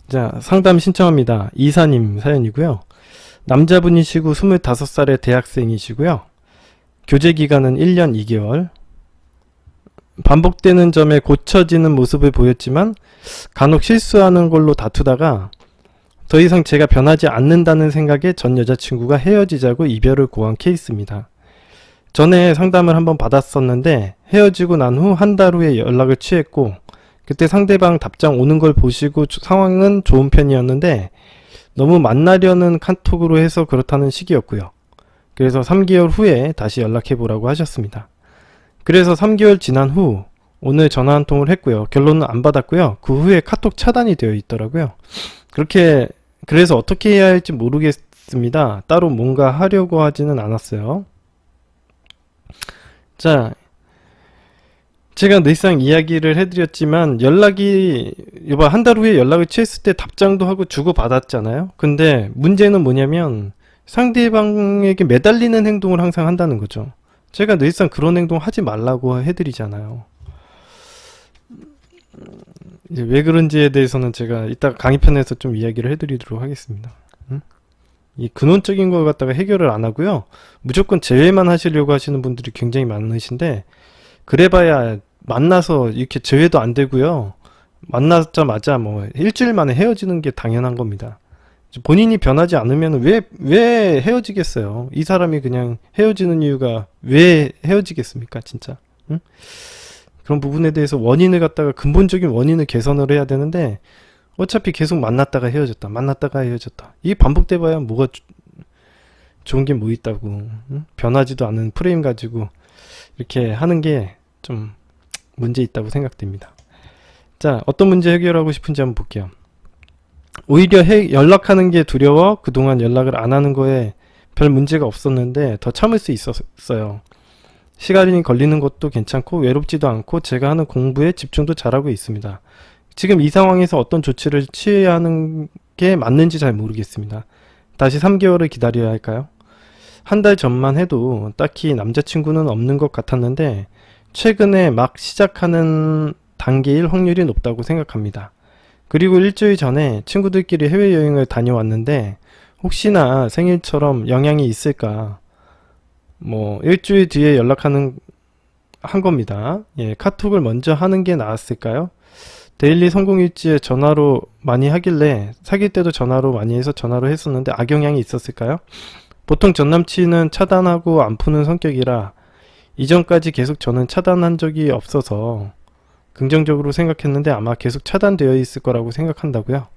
자, 상담 신청합니다. 이사님 사연이고요. 남자분이시고 25살의 대학생이시고요. 교제 기간은 1년 2개월. 반복되는 점에 고쳐지는 모습을 보였지만 간혹 실수하는 걸로 다투다가 더 이상 제가 변하지 않는다는 생각에 전 여자친구가 헤어지자고 이별을 고한 케이스입니다. 전에 상담을 한번 받았었는데 헤어지고 난 후 한 달 후에 연락을 취했고 그때 상대방 답장 오는 걸 보시고 상황은 좋은 편이었는데 너무 만나려는 카톡으로 해서 그렇다는 시기였고요. 그래서 3개월 후에 다시 연락해보라고 하셨습니다. 그래서 3개월 지난 후 오늘 전화 한 통을 했고요. 결론은 안 받았고요. 그 후에 카톡 차단이 되어 있더라고요. 그래서 어떻게 해야 할지 모르겠습니다. 따로 뭔가 하려고 하지는 않았어요. 자, 제가 늘상 이야기를 해드렸지만 여봐 한 달 후에 연락을 취했을 때 답장도 하고 주고받았잖아요. 근데 문제는 뭐냐면 상대방에게 매달리는 행동을 항상 한다는 거죠. 제가 늘상 그런 행동 하지 말라고 해드리잖아요. 이제 왜 그런지에 대해서는 제가 이따 강의편에서 좀 이야기를 해드리도록 하겠습니다. 이 근원적인 걸 갖다가 해결을 안 하고요. 무조건 제외만 하시려고 하시는 분들이 굉장히 많으신데 그래봐야 만나서 이렇게 제외도 안 되고요. 만나자마자 뭐 일주일 만에 헤어지는 게 당연한 겁니다. 본인이 변하지 않으면 왜 헤어지겠어요? 이 사람이 그냥 헤어지는 이유가 왜 헤어지겠습니까? 진짜. 응? 그런 부분에 대해서 원인을 갖다가 근본적인 원인을 개선을 해야 되는데 어차피 계속 만났다가 헤어졌다. 이게 반복돼 봐야 뭐가 좋은 게 뭐 있다고. 응? 변하지도 않은 프레임 가지고 이렇게 하는 게 좀 문제 있다고 생각됩니다. 자, 어떤 문제 해결하고 싶은지 한번 볼게요. 오히려 연락하는 게 두려워 그동안 연락을 안 하는 거에 별 문제가 없었는데 더 참을 수 있었어요. 시간이 걸리는 것도 괜찮고 외롭지도 않고 제가 하는 공부에 집중도 잘하고 있습니다. 지금 이 상황에서 어떤 조치를 취해야 하는 게 맞는지 잘 모르겠습니다. 다시 3개월을 기다려야 할까요? 한 달 전만 해도 딱히 남자친구는 없는 것 같았는데 최근에 막 시작하는 단계일 확률이 높다고 생각합니다. 그리고 일주일 전에 친구들끼리 해외여행을 다녀왔는데 혹시나 생일처럼 영향이 있을까 뭐 일주일 뒤에 한 겁니다. 예, 카톡을 먼저 하는 게 나았을까요? 데일리 성공일지에 전화로 많이 하길래 사귈 때도 전화로 많이 해서 전화로 했었는데 악영향이 있었을까요? 보통 전남친은 차단하고 안 푸는 성격이라 이전까지 계속 저는 차단한 적이 없어서 긍정적으로 생각했는데 아마 계속 차단되어 있을 거라고 생각한다고요.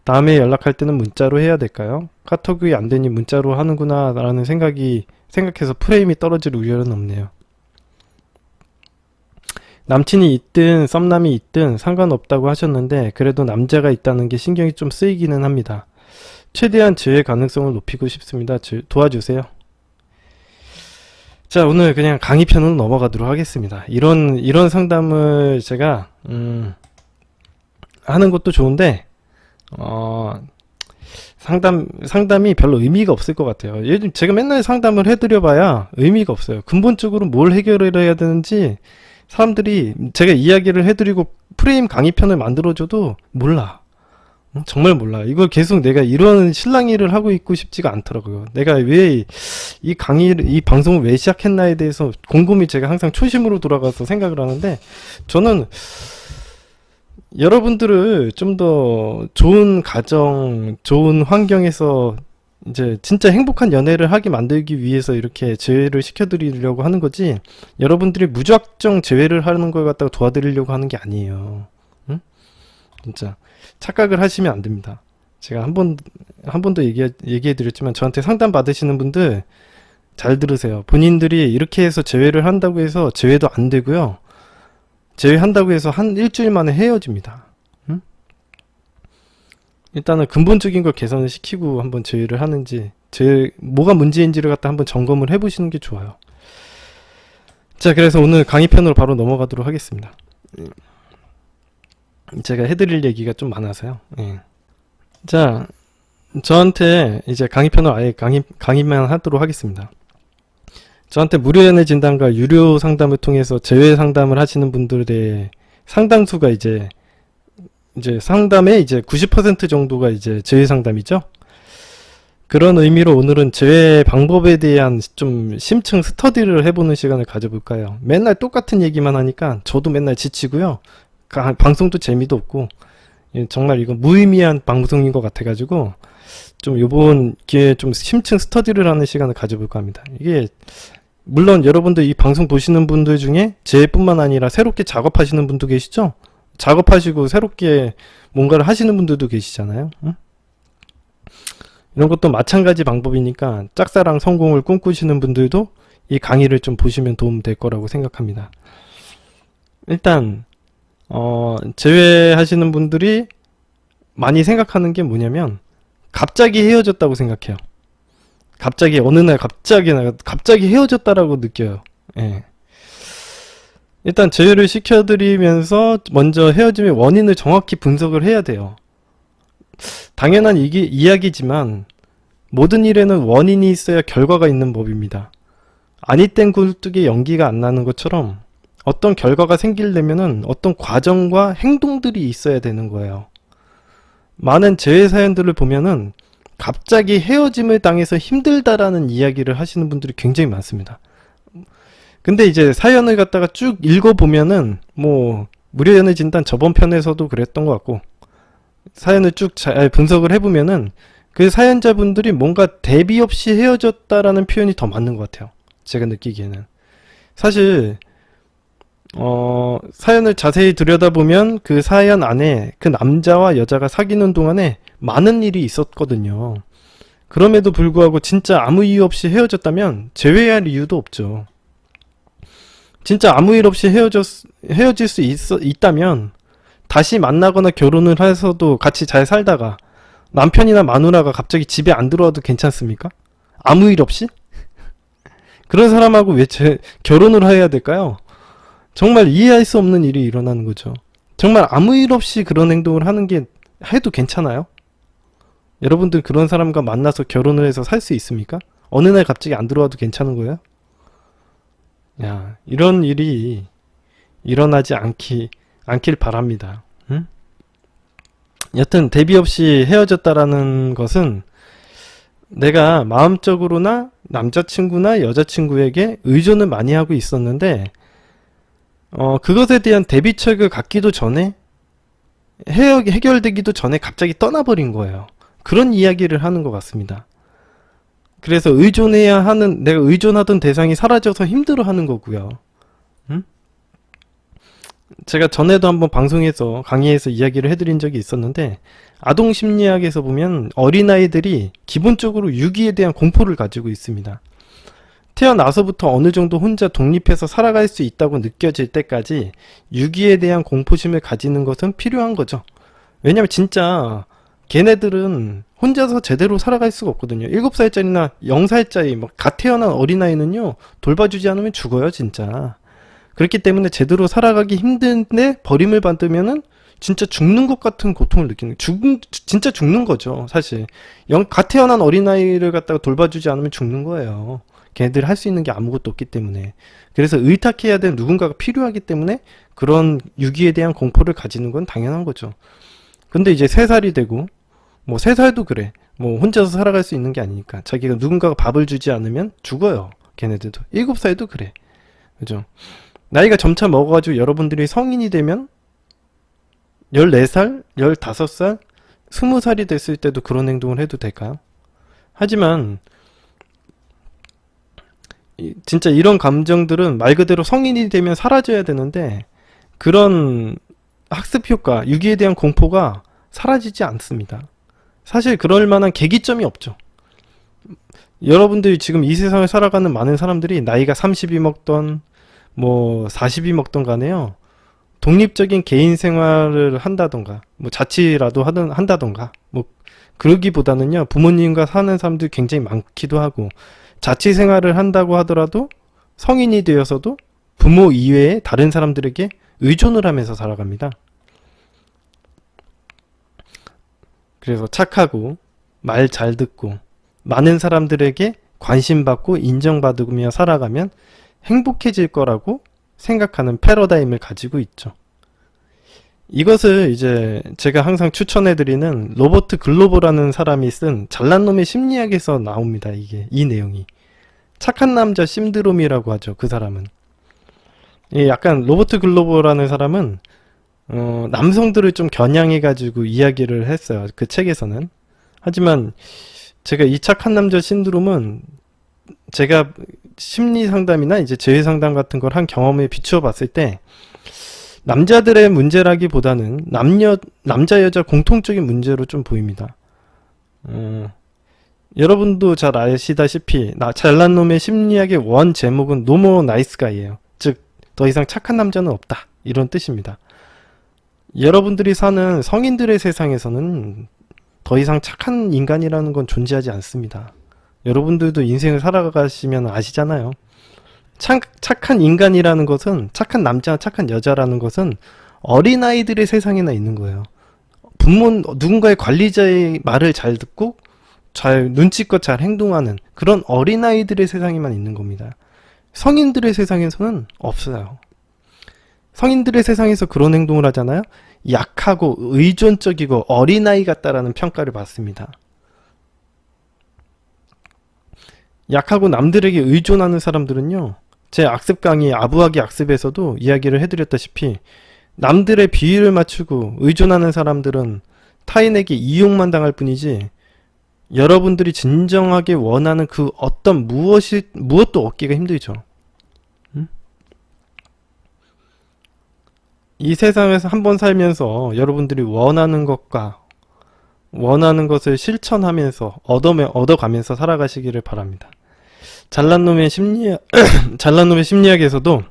다음에 연락할 때는 문자로 해야 될까요? 카톡이 안 되니 문자로 하는구나 라는 생각해서 프레임이 떨어질 우려는 없네요. 남친이 있든 썸남이 있든 상관없다고 하셨는데 그래도 남자가 있다는 게 신경이 좀 쓰이기는 합니다. 최대한 제외 가능성을 높이고 싶습니다. 도와주세요. 자, 오늘 그냥 강의편으로 넘어가도록 하겠습니다. 이런 상담을 제가 하는 것도 좋은데 상담이 별로 의미가 없을 것 같아요. 요즘 제가 맨날 상담을 해드려봐야 의미가 없어요. 근본적으로 뭘 해결을 해야 되는지 사람들이 제가 이야기를 해드리고 프레임 강의편을 만들어줘도 몰라. 정말 몰라. 이걸 계속 내가 이런 실랑이를 하고 있고 싶지가 않더라고요. 내가 왜 이 방송을 왜 시작했나에 대해서 곰곰이 제가 항상 초심으로 돌아가서 생각을 하는데 저는 여러분들을 좀 더 좋은 가정, 좋은 환경에서 이제 진짜 행복한 연애를 하게 만들기 위해서 이렇게 제외를 시켜드리려고 하는 거지 여러분들이 무작정 제외를 하는 걸 갖다가 도와드리려고 하는 게 아니에요. 응? 진짜 착각을 하시면 안 됩니다. 제가 한 번도 얘기해 드렸지만 저한테 상담 받으시는 분들 잘 들으세요. 본인들이 이렇게 해서 제외를 한다고 해서 제외도 안 되고요. 제외한다고 해서 한 일주일 만에 헤어집니다. 응? 일단은 근본적인 걸 개선을 시키고 한번 제외를 하는지 뭐가 문제인지를 갖다 한번 점검을 해보시는 게 좋아요. 자, 그래서 오늘 강의편으로 바로 넘어가도록 하겠습니다. 제가 해드릴 얘기가 좀 많아서요. 예. 자, 저한테 이제 강의편을 아예 강의만 하도록 하겠습니다. 저한테 무료 연애 진단과 유료 상담을 통해서 제외 상담을 하시는 분들의 상당수가 이제 이제 상담의 이제 90% 정도가 이제 재회 상담이죠. 그런 의미로 오늘은 재회 방법에 대한 좀 심층 스터디를 해보는 시간을 가져볼까요? 맨날 똑같은 얘기만 하니까 저도 맨날 지치고요. 방송도 재미도 없고 정말 이거 무의미한 방송인 것 같아가지고 좀 요번 기회에 좀 심층 스터디를 하는 시간을 가져볼까 합니다. 이게 물론 여러분들 이 방송 보시는 분들 중에 재해뿐만 아니라 새롭게 작업하시는 분도 계시죠? 작업하시고 새롭게 뭔가를 하시는 분들도 계시잖아요. 응? 이런 것도 마찬가지 방법이니까 짝사랑 성공을 꿈꾸시는 분들도 이 강의를 좀 보시면 도움 될 거라고 생각합니다. 일단 재회하시는 분들이 많이 생각하는 게 뭐냐면 갑자기 헤어졌다고 생각해요. 갑자기 어느 날 갑자기 헤어졌다라고 느껴요. 예. 일단 재회를 시켜드리면서 먼저 헤어짐의 원인을 정확히 분석을 해야 돼요. 당연한 이야기지만 모든 일에는 원인이 있어야 결과가 있는 법입니다. 아니 땐 굴뚝에 연기가 안 나는 것처럼 어떤 결과가 생기려면은 어떤 과정과 행동들이 있어야 되는 거예요. 많은 재회 사연들을 보면은 갑자기 헤어짐을 당해서 힘들다라는 이야기를 하시는 분들이 굉장히 많습니다. 근데 이제 사연을 갖다가 쭉 읽어보면은 뭐 무료연애 진단 저번 편에서도 그랬던 것 같고 사연을 쭉 잘 분석을 해보면은 그 사연자분들이 뭔가 대비 없이 헤어졌다라는 표현이 더 맞는 것 같아요. 제가 느끼기에는. 사실 사연을 자세히 들여다보면 그 사연 안에 그 남자와 여자가 사귀는 동안에 많은 일이 있었거든요. 그럼에도 불구하고 진짜 아무 이유 없이 헤어졌다면 재회할 이유도 없죠. 진짜 아무 일 없이 헤어질 수 있다면 다시 만나거나 결혼을 해서도 같이 잘 살다가 남편이나 마누라가 갑자기 집에 안 들어와도 괜찮습니까? 아무 일 없이? 그런 사람하고 왜 결혼을 해야 될까요? 정말 이해할 수 없는 일이 일어나는 거죠. 정말 아무 일 없이 그런 행동을 하는 게 해도 괜찮아요? 여러분들 그런 사람과 만나서 결혼을 해서 살 수 있습니까? 어느 날 갑자기 안 들어와도 괜찮은 거예요? 야, 이런 일이 일어나지 않길 바랍니다. 응? 여튼 대비 없이 헤어졌다라는 것은 내가 마음적으로나 남자친구나 여자친구에게 의존을 많이 하고 있었는데 그것에 대한 대비책을 갖기도 전에 해결되기도 전에 갑자기 떠나버린 거예요. 그런 이야기를 하는 것 같습니다. 그래서 내가 의존하던 대상이 사라져서 힘들어하는 거고요. 응? 제가 전에도 한번 방송에서 강의에서 이야기를 해드린 적이 있었는데 아동심리학에서 보면 어린아이들이 기본적으로 유기에 대한 공포를 가지고 있습니다. 태어나서부터 어느 정도 혼자 독립해서 살아갈 수 있다고 느껴질 때까지 유기에 대한 공포심을 가지는 것은 필요한 거죠. 왜냐면 진짜 걔네들은 혼자서 제대로 살아갈 수가 없거든요. 7살짜리나 0살짜리 갓 태어난 어린아이는요 돌봐주지 않으면 죽어요 진짜. 그렇기 때문에 제대로 살아가기 힘든데 버림을 받으면은 진짜 죽는 것 같은 고통을 느끼는 진짜 죽는 거죠 사실. 갓 태어난 어린아이를 갖다가 돌봐주지 않으면 죽는 거예요. 걔네들 할 수 있는 게 아무것도 없기 때문에. 그래서 의탁해야 될 누군가가 필요하기 때문에 그런 유기에 대한 공포를 가지는 건 당연한 거죠. 근데 이제 3살이 되고 뭐 3살도 그래. 뭐 혼자서 살아갈 수 있는 게 아니니까. 자기가 누군가가 밥을 주지 않으면 죽어요. 걔네들도. 7살도 그래. 그죠? 나이가 점차 먹어가지고 여러분들이 성인이 되면 14살, 15살, 20살이 됐을 때도 그런 행동을 해도 될까요? 하지만 진짜 이런 감정들은 말 그대로 성인이 되면 사라져야 되는데 그런 학습 효과, 유기에 대한 공포가 사라지지 않습니다. 사실 그럴 만한 계기점이 없죠. 여러분들이 지금 이 세상을 살아가는 많은 사람들이 나이가 30이 먹던 뭐 40이 먹던 간에요. 독립적인 개인 생활을 한다던가 뭐 자취라도 한다던가 뭐 그러기보다는요 부모님과 사는 사람들이 굉장히 많기도 하고 자취 생활을 한다고 하더라도 성인이 되어서도 부모 이외에 다른 사람들에게 의존을 하면서 살아갑니다. 그래서 착하고 말 잘 듣고 많은 사람들에게 관심받고 인정받으며 살아가면 행복해질 거라고 생각하는 패러다임을 가지고 있죠. 이것을 이제 제가 항상 추천해드리는 로버트 글로버라는 사람이 쓴 잘난 놈의 심리학에서 나옵니다. 이 내용이. 착한 남자 신드롬이라고 하죠. 그 사람은. 약간 로버트 글로버라는 사람은 남성들을 좀 겨냥해가지고 이야기를 했어요. 그 책에서는. 하지만 제가 이 착한 남자 신드롬은 제가 심리 상담이나 이제 재회 상담 같은 걸 한 경험에 비추어 봤을 때 남자들의 문제라기보다는 남자 여자 공통적인 문제로 좀 보입니다. 여러분도 잘 아시다시피 잘난 놈의 심리학의 원 제목은 No More Nice Guy예요. 즉 더 이상 착한 남자는 없다, 이런 뜻입니다. 여러분들이 사는 성인들의 세상에서는 더 이상 착한 인간이라는 건 존재하지 않습니다. 여러분들도 인생을 살아가시면 아시잖아요. 착한 인간이라는 것은, 착한 남자, 착한 여자라는 것은 어린아이들의 세상에나 있는 거예요. 누군가의 관리자의 말을 잘 듣고 잘 눈치껏 잘 행동하는 그런 어린아이들의 세상에만 있는 겁니다. 성인들의 세상에서는 없어요. 성인들의 세상에서 그런 행동을 하잖아요. 약하고 의존적이고 어린아이 같다라는 평가를 받습니다. 약하고 남들에게 의존하는 사람들은요, 제 악습 강의 아부하기 악습에서도 이야기를 해드렸다시피 남들의 비위를 맞추고 의존하는 사람들은 타인에게 이용만 당할 뿐이지 여러분들이 진정하게 원하는 그 어떤 무엇도 얻기가 힘들죠. 이 세상에서 한번 살면서 여러분들이 원하는 것과 원하는 것을 실천하면서 얻어가면서 살아가시기를 바랍니다. 잘난 놈의 심리학에서도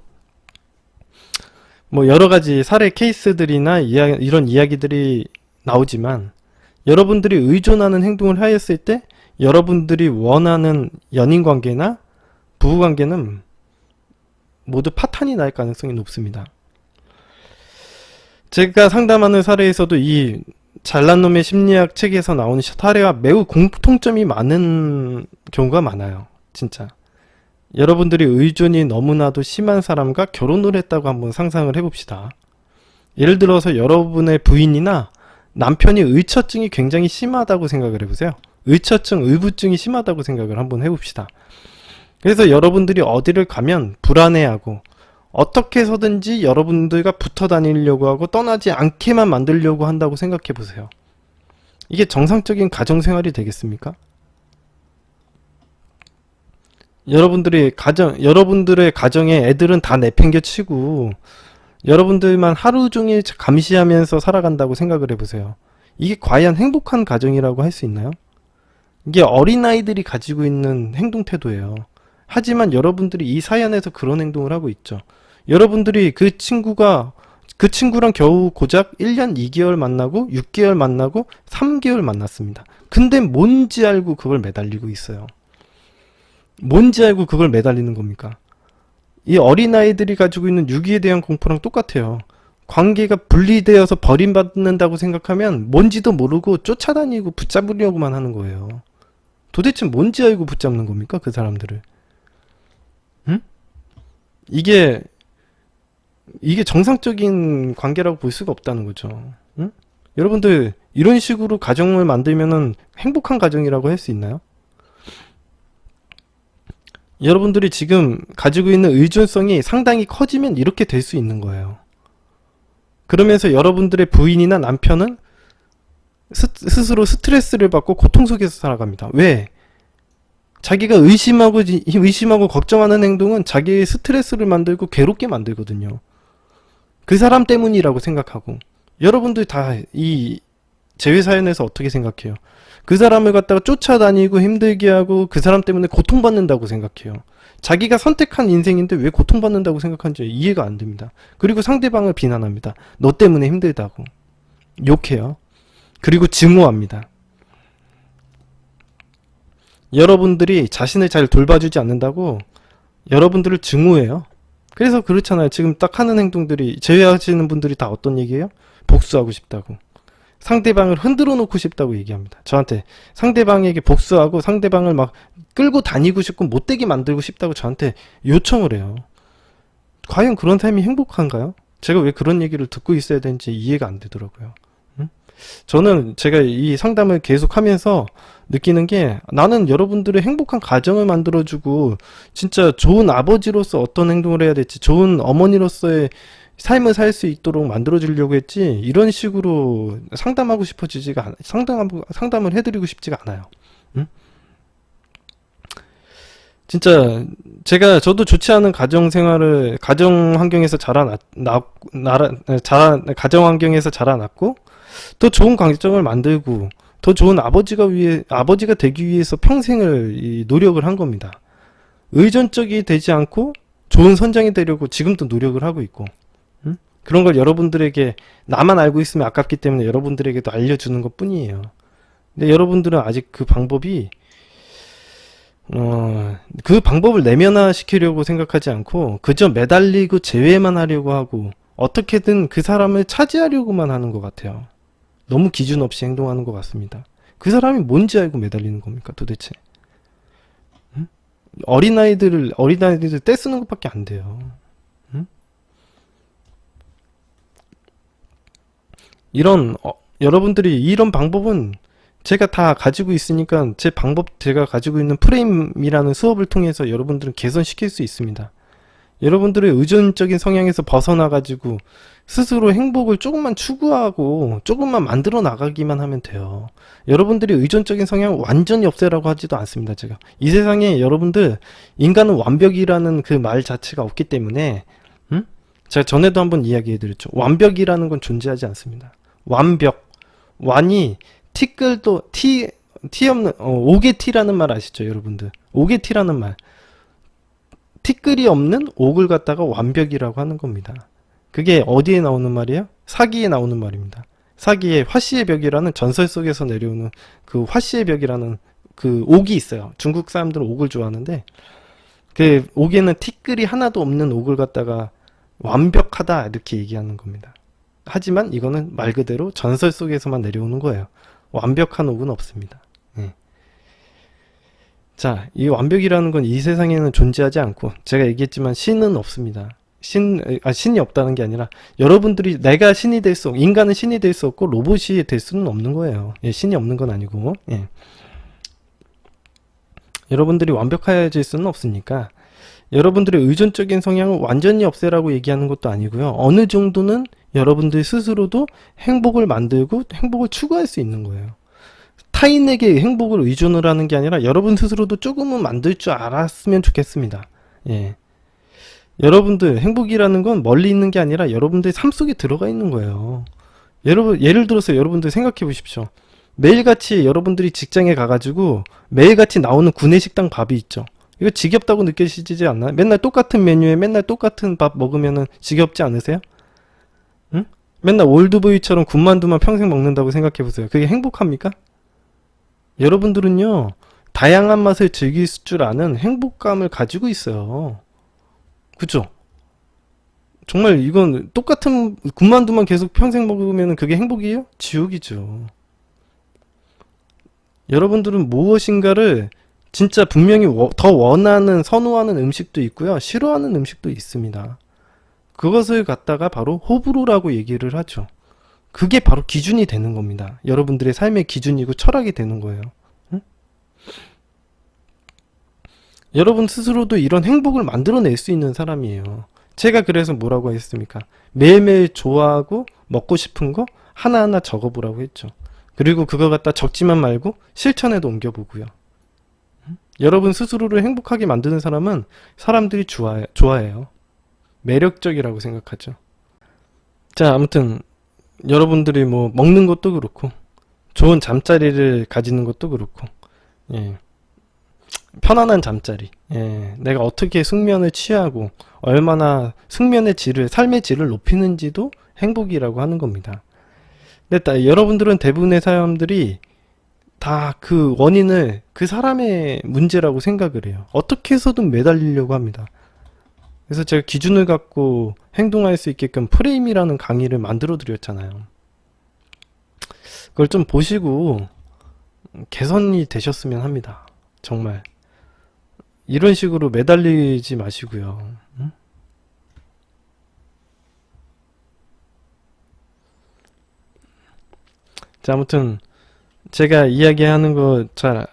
뭐 여러가지 사례 케이스들이나 이런 이야기들이 나오지만 여러분들이 의존하는 행동을 하였을 때 여러분들이 원하는 연인관계나 부부관계는 모두 파탄이 날 가능성이 높습니다. 제가 상담하는 사례에서도 이 잘난 놈의 심리학 책에서 나오는 사례와 매우 공통점이 많은 경우가 많아요. 진짜. 여러분들이 의존이 너무나도 심한 사람과 결혼을 했다고 한번 상상을 해봅시다. 예를 들어서 여러분의 부인이나 남편이 의처증이 굉장히 심하다고 생각을 해보세요. 의처증, 의부증이 심하다고 생각을 한번 해봅시다. 그래서 여러분들이 어디를 가면 불안해하고 어떻게 해서든지 여러분들과 붙어 다니려고 하고 떠나지 않게만 만들려고 한다고 생각해 보세요. 이게 정상적인 가정생활이 되겠습니까? 여러분들의 가정에 애들은 다 내팽겨치고 여러분들만 하루 종일 감시하면서 살아간다고 생각을 해보세요. 이게 과연 행복한 가정이라고 할 수 있나요? 이게 어린아이들이 가지고 있는 행동 태도예요. 하지만 여러분들이 이 사연에서 그런 행동을 하고 있죠. 여러분들이 그 친구랑 겨우 고작 1년 2개월 만나고 6개월 만나고 3개월 만났습니다. 근데 뭔지 알고 그걸 매달리고 있어요. 뭔지 알고 그걸 매달리는 겁니까? 이 어린아이들이 가지고 있는 유기에 대한 공포랑 똑같아요. 관계가 분리되어서 버림받는다고 생각하면 뭔지도 모르고 쫓아다니고 붙잡으려고만 하는 거예요. 도대체 뭔지 알고 붙잡는 겁니까? 그 사람들을. 응? 이게 정상적인 관계라고 볼 수가 없다는 거죠. 응? 여러분들 이런 식으로 가정을 만들면은 행복한 가정이라고 할 수 있나요? 여러분들이 지금 가지고 있는 의존성이 상당히 커지면 이렇게 될 수 있는 거예요. 그러면서 여러분들의 부인이나 남편은 스스로 스트레스를 받고 고통 속에서 살아갑니다. 왜? 자기가 의심하고 걱정하는 행동은 자기의 스트레스를 만들고 괴롭게 만들거든요. 그 사람 때문이라고 생각하고. 여러분들 다 이 재회사연에서 어떻게 생각해요? 그 사람을 갖다가 쫓아다니고 힘들게 하고 그 사람 때문에 고통받는다고 생각해요. 자기가 선택한 인생인데 왜 고통받는다고 생각하는지 이해가 안 됩니다. 그리고 상대방을 비난합니다. 너 때문에 힘들다고. 욕해요. 그리고 증오합니다. 여러분들이 자신을 잘 돌봐주지 않는다고 여러분들을 증오해요. 그래서 그렇잖아요. 지금 딱 하는 행동들이, 제외하시는 분들이 다 어떤 얘기예요? 복수하고 싶다고. 상대방을 흔들어 놓고 싶다고 얘기합니다. 저한테 상대방에게 복수하고 상대방을 막 끌고 다니고 싶고 못되게 만들고 싶다고 저한테 요청을 해요. 과연 그런 삶이 행복한가요? 제가 왜 그런 얘기를 듣고 있어야 되는지 이해가 안 되더라고요. 응? 저는 제가 이 상담을 계속 하면서 느끼는 게 나는 여러분들의 행복한 가정을 만들어주고 진짜 좋은 아버지로서 어떤 행동을 해야 될지 좋은 어머니로서의 삶을 살 수 있도록 만들어주려고 했지 이런 식으로 상담하고 싶어지지가 않아 상담을 해드리고 싶지가 않아요. 응? 진짜 저도 좋지 않은 가정 생활을 가정 환경에서 가정 환경에서 자라났고 더 좋은 가정을 만들고 더 좋은 아버지가 되기 위해서 평생을 이 노력을 한 겁니다. 의존적이 되지 않고 좋은 선장이 되려고 지금도 노력을 하고 있고, 응? 그런 걸 여러분들에게 나만 알고 있으면 아깝기 때문에 여러분들에게도 알려주는 것 뿐이에요. 근데 여러분들은 아직 그 방법을 내면화 시키려고 생각하지 않고 그저 매달리고 제외만 하려고 하고 어떻게든 그 사람을 차지하려고만 하는 것 같아요. 너무 기준 없이 행동하는 것 같습니다. 그 사람이 뭔지 알고 매달리는 겁니까, 도대체? 응? 어린아이들 떼쓰는 것밖에 안 돼요. 응? 여러분들이 이런 방법은 제가 다 가지고 있으니까 제가 가지고 있는 프레임이라는 수업을 통해서 여러분들은 개선시킬 수 있습니다. 여러분들의 의존적인 성향에서 벗어나가지고 스스로 행복을 조금만 추구하고 조금만 만들어 나가기만 하면 돼요. 여러분들이 의존적인 성향을 완전히 없애라고 하지도 않습니다. 제가 이 세상에 여러분들 인간은 완벽이라는 그 말 자체가 없기 때문에 제가 전에도 한번 이야기해드렸죠. 완벽이라는 건 존재하지 않습니다. 완이 티끌도 티 없는 오개티라는 말 아시죠, 여러분들? 오개티라는 말. 티끌이 없는 옥을 갖다가 완벽이라고 하는 겁니다. 그게 어디에 나오는 말이에요? 사기에 나오는 말입니다. 사기의 화씨의 벽이라는 전설 속에서 내려오는 그 화씨의 벽이라는 그 옥이 있어요. 중국 사람들은 옥을 좋아하는데 그 옥에는 티끌이 하나도 없는 옥을 갖다가 완벽하다 이렇게 얘기하는 겁니다. 하지만 이거는 말 그대로 전설 속에서만 내려오는 거예요. 완벽한 옥은 없습니다. 예. 자, 이 완벽이라는 건 이 세상에는 존재하지 않고 제가 얘기했지만 신은 없습니다. 신이 없다는 게 아니라 여러분들이 내가 신이 인간은 신이 될 수 없고 로봇이 될 수는 없는 거예요. 예, 신이 없는 건 아니고 예. 여러분들이 완벽해질 수는 없으니까 여러분들의 의존적인 성향을 완전히 없애라고 얘기하는 것도 아니고요. 어느 정도는 여러분들 스스로도 행복을 만들고 행복을 추구할 수 있는 거예요. 타인에게 행복을 의존을 하는 게 아니라 여러분 스스로도 조금은 만들 줄 알았으면 좋겠습니다. 예. 여러분들 행복이라는 건 멀리 있는 게 아니라 여러분들 삶 속에 들어가 있는 거예요. 예를 들어서 여러분들 생각해 보십시오. 매일같이 여러분들이 직장에 가가지고 매일같이 나오는 구내식당 밥이 있죠. 이거 지겹다고 느껴지지 않나요? 맨날 똑같은 메뉴에 맨날 똑같은 밥 먹으면 지겹지 않으세요? 응? 맨날 올드보이처럼 군만두만 평생 먹는다고 생각해 보세요. 그게 행복합니까? 여러분들은요, 다양한 맛을 즐길 줄 아는 행복감을 가지고 있어요. 그죠? 정말 이건 똑같은 군만두만 계속 평생 먹으면 그게 행복이에요? 지옥이죠. 여러분들은 무엇인가를 진짜 분명히 더 원하는, 선호하는 음식도 있고요. 싫어하는 음식도 있습니다. 그것을 갖다가 바로 호불호라고 얘기를 하죠. 그게 바로 기준이 되는 겁니다. 여러분들의 삶의 기준이고 철학이 되는 거예요. 응? 여러분 스스로도 이런 행복을 만들어낼 수 있는 사람이에요. 제가 그래서 뭐라고 했습니까? 매일매일 좋아하고 먹고 싶은 거 하나하나 적어보라고 했죠. 그리고 그거 갖다 적지만 말고 실천에도 옮겨보고요. 여러분 스스로를 행복하게 만드는 사람은 사람들이 좋아해요. 매력적이라고 생각하죠. 자, 아무튼 여러분들이 뭐 먹는 것도 그렇고 좋은 잠자리를 가지는 것도 그렇고 예. 편안한 잠자리 내가 어떻게 숙면을 취하고 얼마나 삶의 질을 높이는지도 행복이라고 하는 겁니다. 근데 여러분들은 대부분의 사람들이 다 그 원인을 그 사람의 문제라고 생각을 해요. 어떻게 해서든 매달리려고 합니다. 그래서 제가 기준을 갖고 행동할 수 있게끔 프레임이라는 강의를 만들어 드렸잖아요. 그걸 좀 보시고 개선이 되셨으면 합니다. 정말 이런 식으로 매달리지 마시고요. 응? 자, 아무튼 제가 이야기하는 거 잘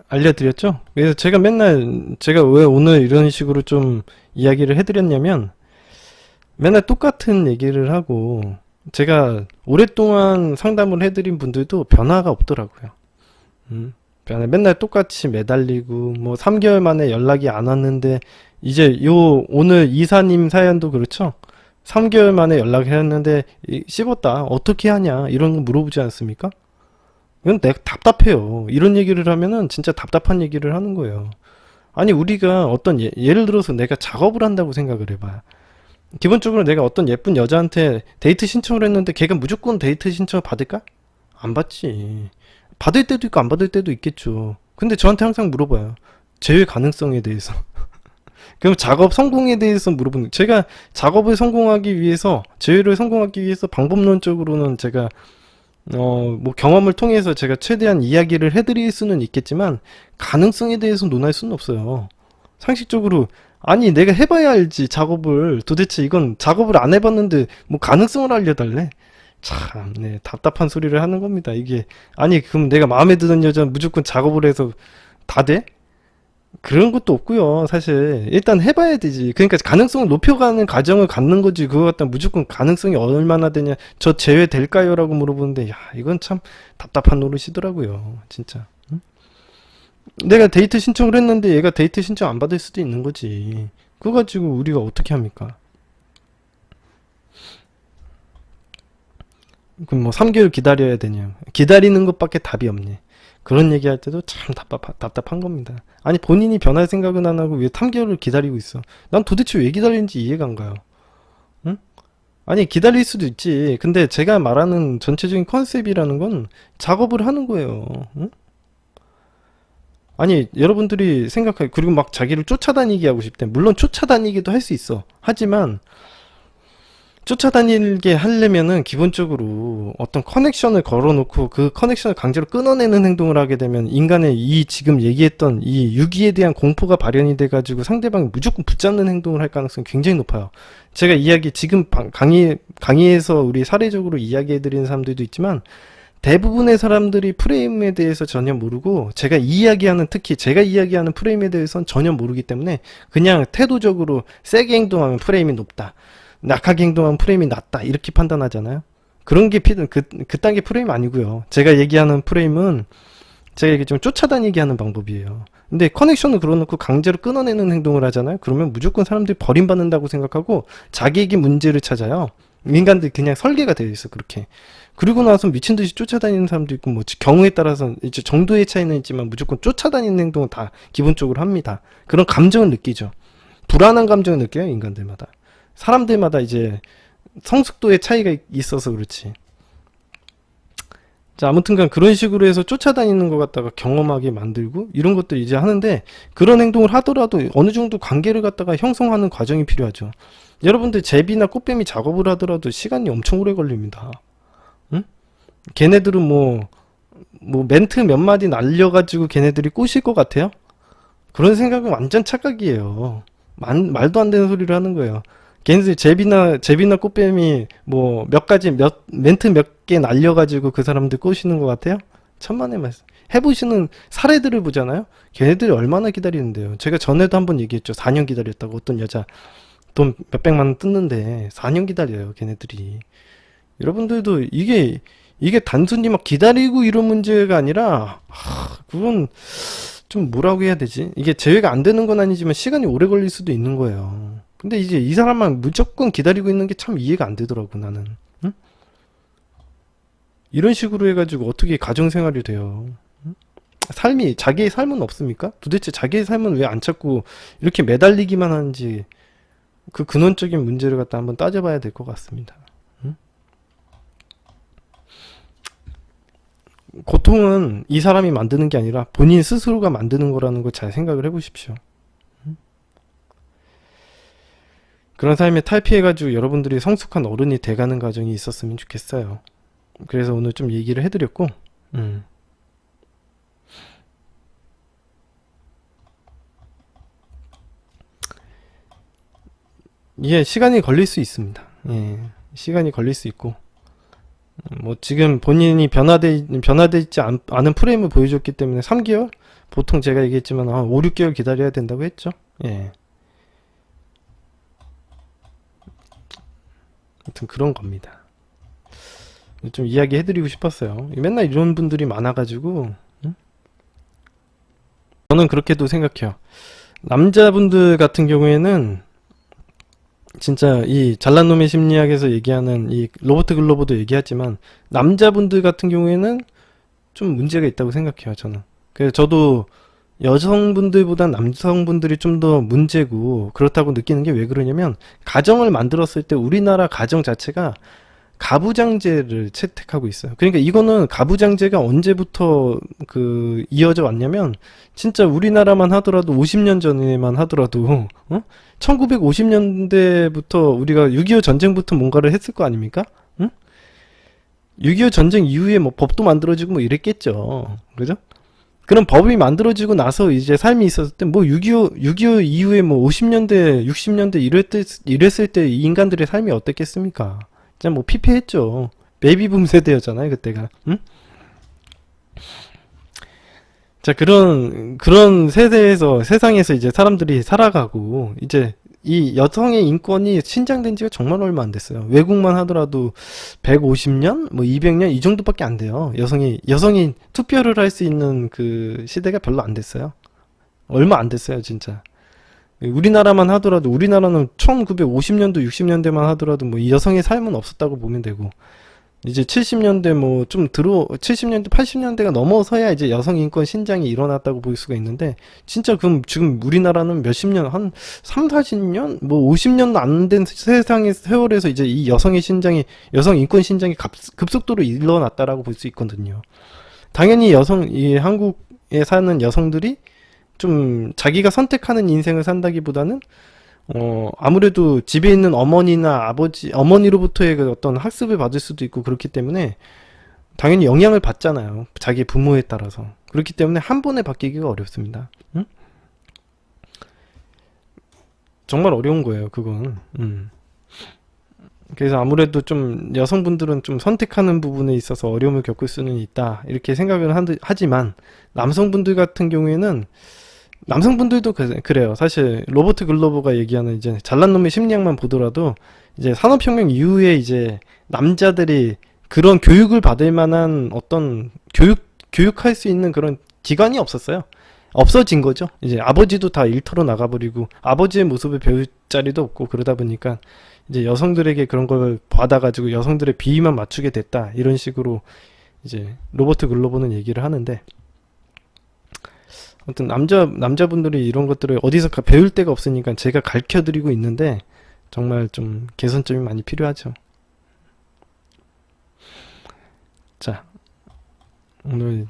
알려드렸죠? 그래서 제가 맨날 제가 왜 오늘 이런 식으로 좀 이야기를 해드렸냐면 맨날 똑같은 얘기를 하고 제가 오랫동안 상담을 해드린 분들도 변화가 없더라고요. 맨날 똑같이 매달리고 뭐 3개월 만에 연락이 안 왔는데 이제 요 오늘 이사님 사연도 그렇죠. 3개월 만에 연락을 했는데 씹었다 어떻게 하냐 이런 거 물어보지 않습니까? 이건 내가 답답해요. 이런 얘기를 하면은 진짜 답답한 얘기를 하는 거예요. 아니 우리가 어떤 예를 들어서 내가 작업을 한다고 생각을 해봐. 기본적으로 내가 어떤 예쁜 여자한테 데이트 신청을 했는데 걔가 무조건 데이트 신청을 받을까? 안 받지. 받을 때도 있고 안 받을 때도 있겠죠. 근데 저한테 항상 물어봐요. 제외 가능성에 대해서. 그럼 작업 성공에 대해서 물어보는 제가 작업을 성공하기 위해서 제외를 성공하기 위해서 방법론적으로는 제가 뭐 경험을 통해서 제가 최대한 이야기를 해드릴 수는 있겠지만 가능성에 대해서 논할 수는 없어요. 상식적으로 아니 내가 해봐야 알지 작업을 도대체 이건 작업을 안 해봤는데 뭐 가능성을 알려달래? 참, 네, 답답한 소리를 하는 겁니다. 이게 아니 그럼 내가 마음에 드는 여자 무조건 작업을 해서 다 돼? 그런 것도 없고요. 사실 일단 해봐야 되지. 그러니까 가능성을 높여가는 과정을 갖는 거지. 그거 갖다 무조건 가능성이 얼마나 되냐. 저 제외될까요? 라고 물어보는데 야 이건 참 답답한 노릇이더라고요. 진짜. 응? 내가 데이트 신청을 했는데 얘가 데이트 신청 안 받을 수도 있는 거지. 그거 가지고 우리가 어떻게 합니까? 그럼 뭐 3개월 기다려야 되냐. 기다리는 것밖에 답이 없네. 그런 얘기할 때도 참 답답한 겁니다. 아니 본인이 변할 생각은 안 하고 왜 3개월을 기다리고 있어? 난 도대체 왜 기다리는지 이해가 안 가요. 응? 아니 기다릴 수도 있지. 근데 제가 말하는 전체적인 컨셉이라는 건 작업을 하는 거예요. 응? 아니 여러분들이 생각해 그리고 막 자기를 쫓아다니게 하고 싶대. 물론 쫓아다니기도 할 수 있어. 하지만 쫓아다니게 하려면은 기본적으로 어떤 커넥션을 걸어놓고 그 커넥션을 강제로 끊어내는 행동을 하게 되면 인간의 이 지금 얘기했던 이 유기에 대한 공포가 발현이 돼가지고 상대방이 무조건 붙잡는 행동을 할 가능성이 굉장히 높아요. 제가 이야기 지금 강의에서 우리 사례적으로 이야기해드리는 사람들도 있지만 대부분의 사람들이 프레임에 대해서 전혀 모르고 제가 이야기하는 특히 제가 이야기하는 프레임에 대해서는 전혀 모르기 때문에 그냥 태도적으로 세게 행동하면 프레임이 높다. 약하게 행동하면 프레임이 낮다 이렇게 판단하잖아요. 그런 게 그딴 게 프레임 아니고요. 제가 얘기하는 프레임은 제가 얘기했지만 쫓아다니게 하는 방법이에요. 근데 커넥션을 걸어놓고 강제로 끊어내는 행동을 하잖아요. 그러면 무조건 사람들이 버림받는다고 생각하고 자기에게 문제를 찾아요. 인간들이 그냥 설계가 되어 있어 그렇게. 그리고 나서 미친 듯이 쫓아다니는 사람도 있고 뭐 경우에 따라서 이제 정도의 차이는 있지만 무조건 쫓아다니는 행동은 다 기본적으로 합니다. 그런 감정을 느끼죠. 불안한 감정을 느껴요 인간들마다. 사람들마다 이제 성숙도의 차이가 있어서 그렇지. 자, 아무튼간 그런 식으로 해서 쫓아다니는 것 갖다가 경험하게 만들고 이런 것들 이제 하는데 그런 행동을 하더라도 어느 정도 관계를 갖다가 형성하는 과정이 필요하죠. 여러분들 제비나 꽃뱀이 작업을 하더라도 시간이 엄청 오래 걸립니다. 응? 걔네들은 뭐 멘트 몇 마디 날려가지고 걔네들이 꼬실 것 같아요? 그런 생각은 완전 착각이에요. 말도 안 되는 소리를 하는 거예요. 걔네들 제비나 꽃뱀이 뭐 멘트 몇 개 날려가지고 그 사람들 꼬시는 것 같아요? 천만의 말씀. 해보시는 사례들을 보잖아요? 걔네들이 얼마나 기다리는데요. 제가 전에도 한번 얘기했죠. 4년 기다렸다고. 어떤 여자 돈 몇백만 원 뜯는데 4년 기다려요. 걔네들이. 여러분들도 이게 단순히 막 기다리고 이런 문제가 아니라 그건 좀 뭐라고 해야 되지? 이게 제외가 안 되는 건 아니지만 시간이 오래 걸릴 수도 있는 거예요. 근데 이제 이 사람만 무조건 기다리고 있는 게 참 이해가 안 되더라고 나는. 응? 이런 식으로 해가지고 어떻게 가정생활이 돼요? 응? 자기의 삶은 없습니까? 도대체 자기의 삶은 왜 안 찾고 이렇게 매달리기만 하는지 그 근원적인 문제를 갖다 한번 따져봐야 될 것 같습니다. 응? 고통은 이 사람이 만드는 게 아니라 본인 스스로가 만드는 거라는 걸 잘 생각을 해보십시오. 그런 삶에 탈피해가지고 여러분들이 성숙한 어른이 돼가는 과정이 있었으면 좋겠어요. 그래서 오늘 좀 얘기를 해드렸고, 이게 시간이 걸릴 수 있습니다. 예, 시간이 걸릴 수 있고, 뭐 지금 본인이 변화돼 있지 않은 프레임을 보여줬기 때문에 3개월? 보통 제가 얘기했지만 5, 6개월 기다려야 된다고 했죠. 예. 아무튼 그런 겁니다. 좀 이야기해드리고 싶었어요. 맨날 이런 분들이 많아가지고 저는 그렇게도 생각해요. 남자분들 같은 경우에는 진짜 이 잘난 놈의 심리학에서 얘기하는 이 로버트 글로버도 얘기하지만 남자분들 같은 경우에는 좀 문제가 있다고 생각해요. 저는. 그래서 저도 여성분들보다 남성분들이 좀 더 문제고 그렇다고 느끼는 게 왜 그러냐면 가정을 만들었을 때 우리나라 가정 자체가 가부장제를 채택하고 있어요. 그러니까 이거는 가부장제가 언제부터 이어져 왔냐면 진짜 우리나라만 하더라도 50년 전에만 하더라도 1950년대부터 우리가 6.25 전쟁부터 뭔가를 했을 거 아닙니까? 6.25 전쟁 이후에 뭐 법도 만들어지고 뭐 이랬겠죠. 그죠? 그런 법이 만들어지고 나서 이제 삶이 있었을 때 뭐 6.25 이후에 뭐 50년대, 60년대 이랬을 때 이 인간들의 삶이 어땠겠습니까? 진짜 뭐 피폐했죠. 베이비붐 세대였잖아요, 그때가. 응? 자, 그런 세상에서 이제 사람들이 살아가고, 이제 이 여성의 인권이 신장된 지가 정말 얼마 안 됐어요. 외국만 하더라도 150년? 뭐 200년? 이 정도밖에 안 돼요. 여성이 투표를 할 수 있는 그 시대가 별로 안 됐어요. 얼마 안 됐어요, 진짜. 우리나라만 하더라도 우리나라는 1950년도 60년대만 하더라도 뭐 여성의 삶은 없었다고 보면 되고 이제 70년대 70년대 80년대가 넘어서야 이제 여성 인권 신장이 일어났다고 볼 수가 있는데 진짜 그럼 지금 우리나라는 몇십 년 한 3, 40년 뭐 50년도 안 된 세상의 세월에서 이제 이 여성 인권 신장이 급속도로 일어났다라고 볼 수 있거든요. 당연히 이 한국에 사는 여성들이 좀 자기가 선택하는 인생을 산다기보다는 아무래도 집에 있는 어머니나 어머니로부터의 그 어떤 학습을 받을 수도 있고 그렇기 때문에 당연히 영향을 받잖아요. 자기 부모에 따라서. 그렇기 때문에 한 번에 바뀌기가 어렵습니다. 응? 정말 어려운 거예요, 그건. 그래서 아무래도 좀 여성분들은 좀 선택하는 부분에 있어서 어려움을 겪을 수는 있다. 이렇게 생각을 하지만 남성분들 같은 경우에는 남성분들도 그래요. 사실 로버트 글로버가 얘기하는 이제 잘난 놈의 심리학만 보더라도 이제 산업혁명 이후에 이제 남자들이 그런 교육을 받을 만한 어떤 교육할 수 있는 그런 기관이 없었어요. 없어진 거죠. 이제 아버지도 다 일터로 나가버리고 아버지의 모습을 배울 자리도 없고 그러다 보니까 이제 여성들에게 그런 걸 받아가지고 여성들의 비위만 맞추게 됐다. 이런 식으로 이제 로버트 글로버는 얘기를 하는데 아무튼 남자분들이 이런 것들을 어디서 배울 데가 없으니까 제가 가르쳐드리고 있는데 정말 좀 개선점이 많이 필요하죠. 자, 오늘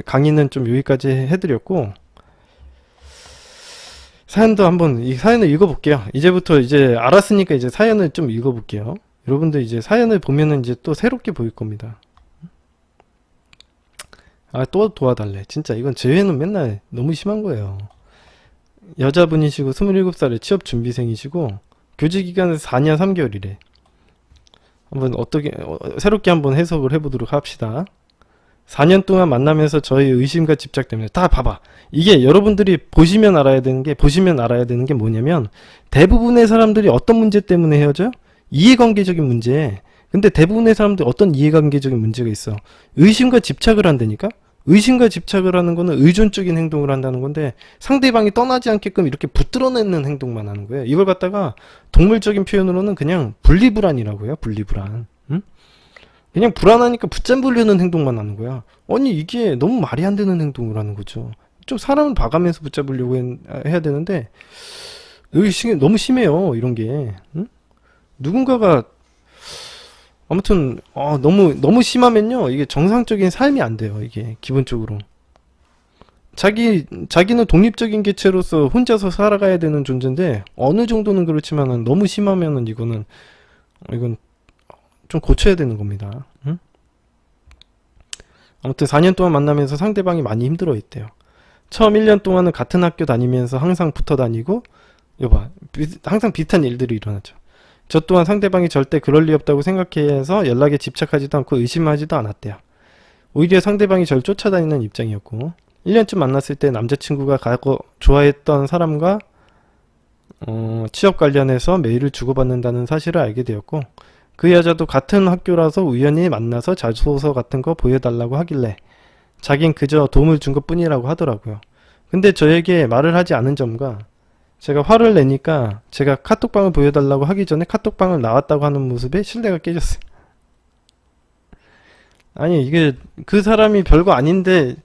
강의는 좀 여기까지 해드렸고 이 사연을 읽어볼게요. 이제부터 이제 알았으니까 이제 사연을 좀 읽어볼게요. 여러분들 이제 사연을 보면은 이제 또 새롭게 보일 겁니다. 또 도와달래. 진짜 이건 재회는 맨날 너무 심한 거예요. 여자분이시고 27살에 취업 준비생이시고 교직기간은 4년 3개월이래. 한번 새롭게 한번 해석을 해보도록 합시다. 4년 동안 만나면서 저의 의심과 집착 때문에 다 봐봐. 이게 여러분들이 보시면 알아야 되는 게 뭐냐면 대부분의 사람들이 어떤 문제 때문에 헤어져요? 이해관계적인 문제. 근데 대부분의 사람들이 어떤 이해관계적인 문제가 있어? 의심과 집착을 한다니까? 의심과 집착을 하는 거는 의존적인 행동을 한다는 건데 상대방이 떠나지 않게끔 이렇게 붙들어내는 행동만 하는 거예요. 이걸 갖다가 동물적인 표현으로는 그냥 분리불안이라고 해요. 분리불안. 응? 그냥 불안하니까 붙잡으려는 행동만 하는 거야. 아니 이게 너무 말이 안 되는 행동을 하는 거죠. 좀 사람을 봐가면서 붙잡으려고 해야 되는데 의식이 너무 심해요. 이런 게. 응? 누군가가 아무튼 너무 심하면요 이게 정상적인 삶이 안 돼요. 이게 기본적으로 자기는 독립적인 개체로서 혼자서 살아가야 되는 존재인데 어느 정도는 그렇지만은 너무 심하면은 이건 좀 고쳐야 되는 겁니다. 응? 아무튼 4년 동안 만나면서 상대방이 많이 힘들어 했대요. 처음 1년 동안은 같은 학교 다니면서 항상 붙어 다니고 항상 비슷한 일들이 일어났죠. 저 또한 상대방이 절대 그럴 리 없다고 생각해서 연락에 집착하지도 않고 의심하지도 않았대요. 오히려 상대방이 절 쫓아다니는 입장이었고 1년쯤 만났을 때 남자친구가 과거 좋아했던 사람과 취업 관련해서 메일을 주고받는다는 사실을 알게 되었고 그 여자도 같은 학교라서 우연히 만나서 자소서 같은 거 보여달라고 하길래 자긴 그저 도움을 준 것뿐이라고 하더라고요. 근데 저에게 말을 하지 않은 점과 제가 화를 내니까 제가 카톡방을 보여달라고 하기 전에 카톡방을 나왔다고 하는 모습에 신뢰가 깨졌어요. 아니 이게 그 사람이 별거 아닌데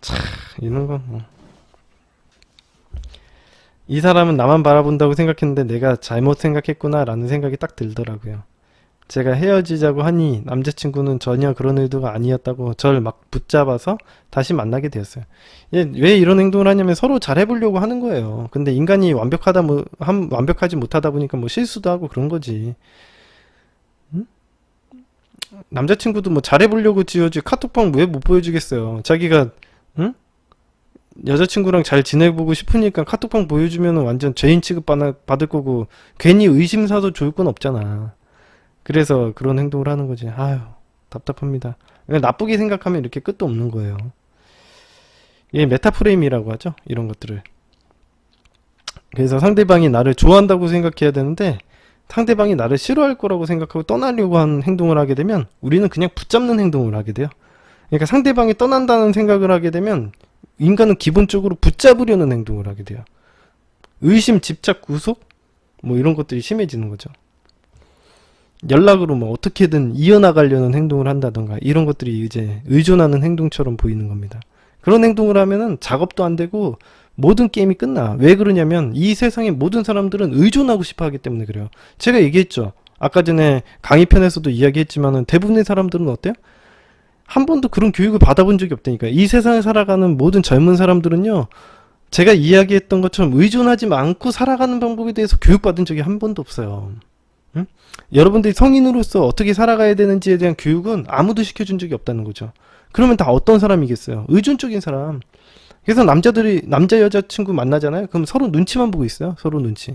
참 이런 건 이 사람은 나만 바라본다고 생각했는데 내가 잘못 생각했구나 라는 생각이 딱 들더라고요. 제가 헤어지자고 하니 남자친구는 전혀 그런 의도가 아니었다고 절 막 붙잡아서 다시 만나게 되었어요. 왜 이런 행동을 하냐면 서로 잘해보려고 하는 거예요. 근데 인간이 완벽하지 못하다 보니까 뭐 실수도 하고 그런 거지. 응? 남자친구도 뭐 잘해보려고 지어지 카톡방 왜 못 보여주겠어요. 자기가 응? 여자친구랑 잘 지내보고 싶으니까 카톡방 보여주면 완전 죄인 취급 받을 거고 괜히 의심사도 좋을 건 없잖아. 그래서 그런 행동을 하는 거지. 아유 답답합니다. 나쁘게 생각하면 이렇게 끝도 없는 거예요. 이게 메타프레임이라고 하죠. 이런 것들을. 그래서 상대방이 나를 좋아한다고 생각해야 되는데 상대방이 나를 싫어할 거라고 생각하고 떠나려고 하는 행동을 하게 되면 우리는 그냥 붙잡는 행동을 하게 돼요. 그러니까 상대방이 떠난다는 생각을 하게 되면 인간은 기본적으로 붙잡으려는 행동을 하게 돼요. 의심, 집착, 구속 뭐 이런 것들이 심해지는 거죠. 연락으로 뭐 어떻게든 이어나가려는 행동을 한다던가 이런 것들이 이제 의존하는 행동처럼 보이는 겁니다. 그런 행동을 하면은 작업도 안 되고 모든 게임이 끝나. 왜 그러냐면 이 세상의 모든 사람들은 의존하고 싶어 하기 때문에 그래요. 제가 얘기했죠. 아까 전에 강의 편에서도 이야기했지만은 대부분의 사람들은 어때요? 한 번도 그런 교육을 받아본 적이 없다니까. 이 세상을 살아가는 모든 젊은 사람들은요, 제가 이야기했던 것처럼 의존하지 않고 살아가는 방법에 대해서 교육받은 적이 한 번도 없어요. 응? 여러분들이 성인으로서 어떻게 살아가야 되는지에 대한 교육은 아무도 시켜준 적이 없다는 거죠. 그러면 다 어떤 사람이겠어요? 의존적인 사람. 그래서 남자 여자친구 만나잖아요. 그럼 서로 눈치만 보고 있어요. 서로 눈치.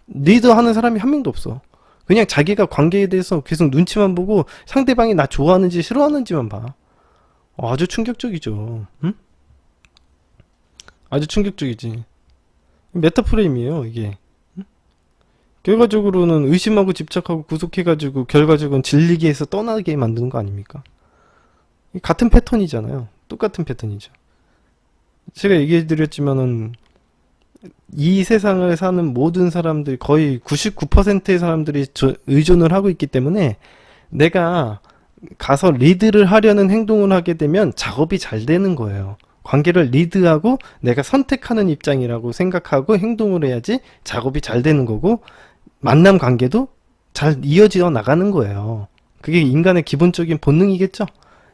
리드하는 사람이 한 명도 없어. 그냥 자기가 관계에 대해서 계속 눈치만 보고 상대방이 나 좋아하는지 싫어하는지만 봐. 아주 충격적이죠. 응? 아주 충격적이지. 메타프레임이에요, 이게. 응? 결과적으로는 의심하고 집착하고 구속해가지고 결과적으로는 질리게 해서 떠나게 만드는 거 아닙니까? 같은 패턴이잖아요. 똑같은 패턴이죠. 제가 얘기해드렸지만은 이 세상을 사는 모든 사람들 거의 99%의 사람들이 의존을 하고 있기 때문에 내가 가서 리드를 하려는 행동을 하게 되면 작업이 잘 되는 거예요. 관계를 리드하고 내가 선택하는 입장이라고 생각하고 행동을 해야지 작업이 잘 되는 거고 만남 관계도 잘 이어져 나가는 거예요. 그게 인간의 기본적인 본능이겠죠?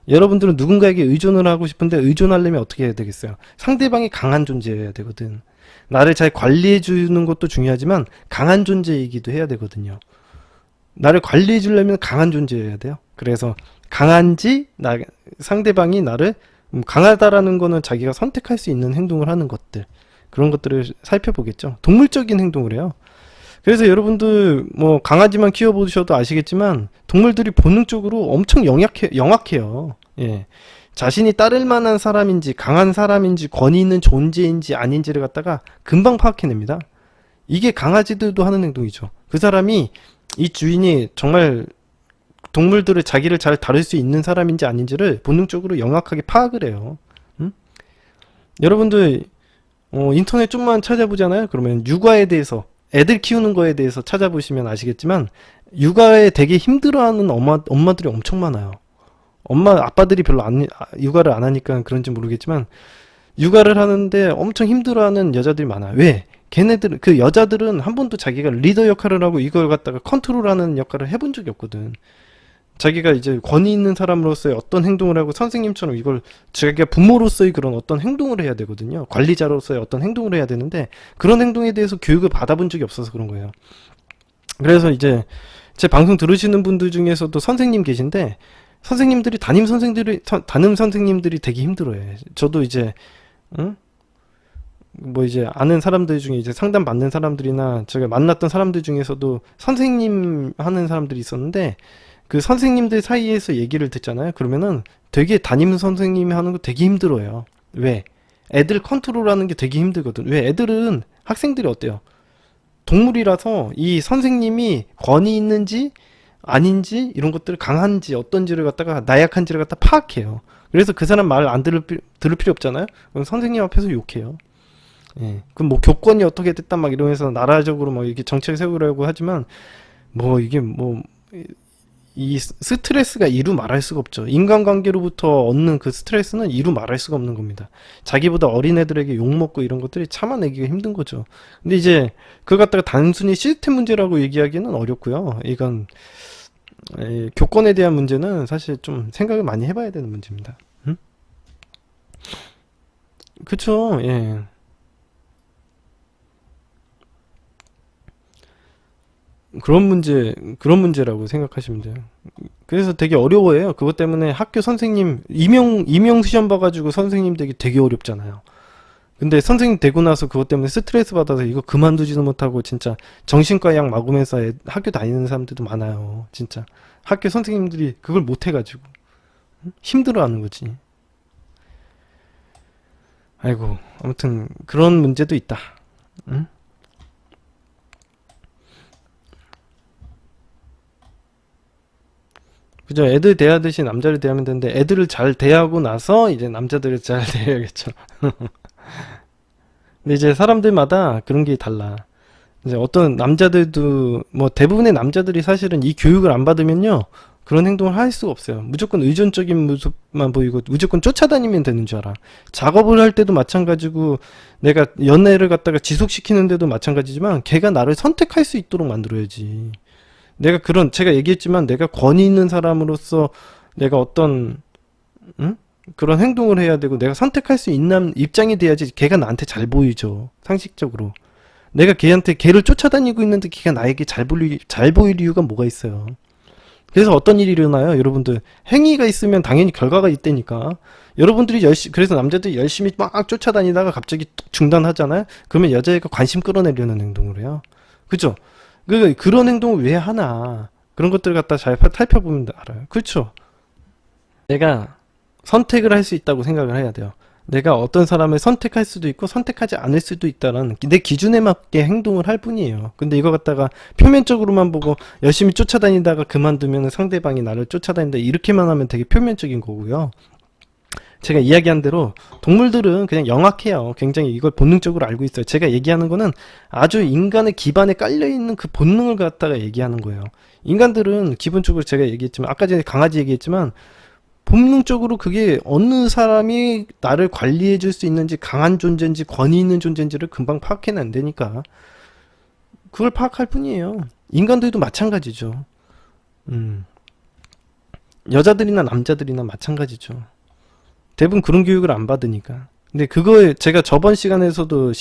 여러분들은 누군가에게 의존을 하고 싶은데 의존하려면 어떻게 해야 되겠어요? 상대방이 강한 존재여야 되거든. 나를 잘 관리해 주는 것도 중요하지만 강한 존재이기도 해야 되거든요. 나를 관리해 주려면 강한 존재여야 돼요. 그래서 강한지 상대방이 나를 강하다라는 거는 자기가 선택할 수 있는 행동을 하는 것들, 그런 것들을 살펴보겠죠. 동물적인 행동을 해요. 그래서 여러분들 뭐 강아지만 키워보셔도 아시겠지만 동물들이 본능적으로 엄청 영악해요. 예. 자신이 따를 만한 사람인지 강한 사람인지 권위 있는 존재인지 아닌지를 갖다가 금방 파악해냅니다. 이게 강아지들도 하는 행동이죠. 그 사람이 이 주인이 정말 동물들을 자기를 잘 다룰 수 있는 사람인지 아닌지를 본능적으로 영악하게 파악을 해요. 응? 여러분들 인터넷 좀만 찾아보잖아요. 그러면 육아에 대해서 애들 키우는 거에 대해서 찾아보시면 아시겠지만 육아에 되게 힘들어하는 엄마들이 엄청 많아요. 아빠들이 별로 육아를 안 하니까 그런지 모르겠지만 육아를 하는데 엄청 힘들어하는 여자들이 많아요. 왜? 그 여자들은 한 번도 자기가 리더 역할을 하고 이걸 갖다가 컨트롤하는 역할을 해본 적이 없거든. 자기가 이제 권위 있는 사람으로서의 어떤 행동을 하고 선생님처럼 이걸 자기가 부모로서의 그런 어떤 행동을 해야 되거든요. 관리자로서의 어떤 행동을 해야 되는데 그런 행동에 대해서 교육을 받아본 적이 없어서 그런 거예요. 그래서 이제 제 방송 들으시는 분들 중에서도 선생님 계신데 담임 선생님들이 되게 힘들어해. 저도 이제 뭐 이제 아는 사람들 중에 이제 상담 받는 사람들이나 제가 만났던 사람들 중에서도 선생님 하는 사람들이 있었는데 그 선생님들 사이에서 얘기를 듣잖아요. 그러면은 되게 담임 선생님이 하는 거 되게 힘들어요. 왜? 애들 컨트롤하는 게 되게 힘들거든. 왜? 애들은 학생들이 어때요? 동물이라서 이 선생님이 권위 있는지 아닌지 이런 것들을 강한지 어떤지를 갖다가 나약한지를 갖다 파악해요. 그래서 그 사람 말 안 들을 필요 없잖아요. 그럼 선생님 앞에서 욕해요. 예. 그럼 뭐 교권이 어떻게 됐다 막 이러면서 나라적으로 막 이렇게 정책을 세우려고 하지만 뭐 이게 뭐 이 스트레스가 이루 말할 수가 없죠. 인간관계로부터 얻는 그 스트레스는 이루 말할 수가 없는 겁니다. 자기보다 어린 애들에게 욕먹고 이런 것들이 참아내기가 힘든 거죠. 근데 이제 그걸 갖다가 단순히 시스템 문제라고 얘기하기는 어렵고요. 이건 교권에 대한 문제는 사실 좀 생각을 많이 해봐야 되는 문제입니다. 응? 그쵸, 예. 그런 문제라고 생각하시면 돼요. 그래서 되게 어려워해요. 그것 때문에 학교 선생님, 임용 시험 봐가지고 선생님 되기 되게 어렵잖아요. 근데 선생님 되고 나서 그것 때문에 스트레스 받아서 이거 그만두지도 못하고 진짜 정신과 약 먹으면서 학교 다니는 사람들도 많아요. 진짜. 학교 선생님들이 그걸 못 해가지고. 힘들어 하는 거지. 아이고, 아무튼 그런 문제도 있다. 응? 그죠? 애들 대하듯이 남자를 대하면 되는데 애들을 잘 대하고 나서 이제 남자들을 잘 대해야겠죠. 근데 이제 사람들마다 그런 게 달라. 이제 어떤 남자들도 뭐 대부분의 남자들이 사실은 이 교육을 안 받으면요 그런 행동을 할 수가 없어요. 무조건 의존적인 모습만 보이고 무조건 쫓아다니면 되는 줄 알아. 작업을 할 때도 마찬가지고 내가 연애를 갖다가 지속시키는데도 마찬가지지만 걔가 나를 선택할 수 있도록 만들어야지. 내가 제가 얘기했지만 내가 권위 있는 사람으로서 내가 어떤 응? 그런 행동을 해야 되고 내가 선택할 수 있는 입장이 돼야지 걔가 나한테 잘 보이죠. 상식적으로. 내가 걔를 쫓아다니고 있는데 걔가 나에게 잘 보일 이유가 뭐가 있어요. 그래서 어떤 일이 일어나요? 여러분들 행위가 있으면 당연히 결과가 있다니까. 여러분들이 그래서 남자들이 열심히 막 쫓아다니다가 갑자기 뚝 중단하잖아요. 그러면 여자애가 관심 끌어내려는 행동을 해요. 그죠? 그런 행동을 왜 하나? 그런 것들을 갖다 잘 살펴보면 알아요. 그렇죠? 내가 선택을 할 수 있다고 생각을 해야 돼요. 내가 어떤 사람을 선택할 수도 있고 선택하지 않을 수도 있다는 내 기준에 맞게 행동을 할 뿐이에요. 근데 이거 갖다가 표면적으로만 보고 열심히 쫓아다니다가 그만두면 상대방이 나를 쫓아다닌다 이렇게만 하면 되게 표면적인 거고요. 제가 이야기한 대로 동물들은 그냥 영악해요. 굉장히 이걸 본능적으로 알고 있어요. 제가 얘기하는 거는 아주 인간의 기반에 깔려있는 그 본능을 갖다가 얘기하는 거예요. 인간들은 기본적으로 제가 얘기했지만 아까 전에 강아지 얘기했지만 본능적으로 그게 어느 사람이 나를 관리해 줄 수 있는지 강한 존재인지 권위 있는 존재인지를 금방 파악해는 안 되니까 그걸 파악할 뿐이에요. 인간들도 마찬가지죠. 여자들이나 남자들이나 마찬가지죠. 대부분 그런 교육을 안 받으니까. 근데 그거에 제가 저번 시간에서도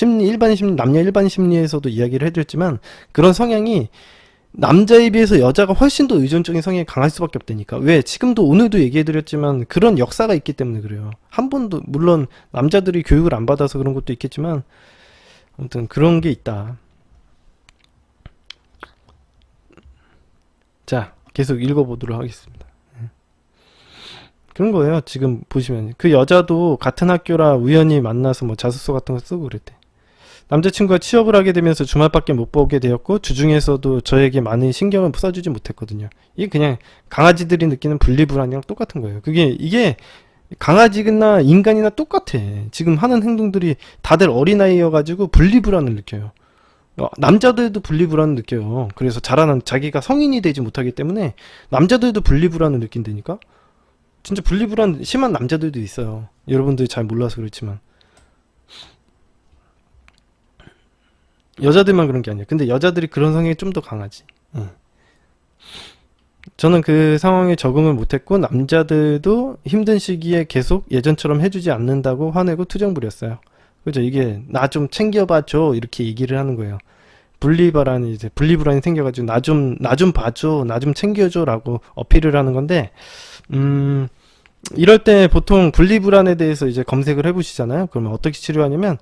남녀 일반 심리에서도 이야기를 해드렸지만 그런 성향이 남자에 비해서 여자가 훨씬 더 의존적인 성향이 강할 수밖에 없다니까. 왜? 지금도 오늘도 얘기해드렸지만 그런 역사가 있기 때문에 그래요. 한 번도 물론 남자들이 교육을 안 받아서 그런 것도 있겠지만 아무튼 그런 게 있다. 자, 계속 읽어보도록 하겠습니다. 그런 거예요. 지금 보시면 그 여자도 같은 학교라 우연히 만나서 뭐 자소서 같은 거 쓰고 그랬대. 남자친구가 취업을 하게 되면서 주말밖에 못 보게 되었고 주중에서도 저에게 많은 신경을 써주지 못했거든요. 이게 그냥 강아지들이 느끼는 분리불안이랑 똑같은 거예요. 이게 강아지나 인간이나 똑같아. 지금 하는 행동들이 다들 어린아이여가지고 분리불안을 느껴요. 남자들도 분리불안을 느껴요. 그래서 자기가 성인이 되지 못하기 때문에 남자들도 분리불안을 느낀다니까. 진짜 분리불안 심한 남자들도 있어요. 여러분들이 잘 몰라서 그렇지만 여자들만 그런 게 아니야. 근데 여자들이 그런 성향이 좀 더 강하지. 저는 그 상황에 적응을 못했고 남자들도 힘든 시기에 계속 예전처럼 해주지 않는다고 화내고 투정 부렸어요. 그죠? 이게 나 좀 챙겨봐줘 이렇게 얘기를 하는 거예요. 분리불안이 생겨가지고 나 좀 봐줘, 나 좀 챙겨줘라고 어필을 하는 건데 이럴 때 보통 분리불안에 대해서 이제 검색을 해보시잖아요. 그러면 어떻게 치료하냐면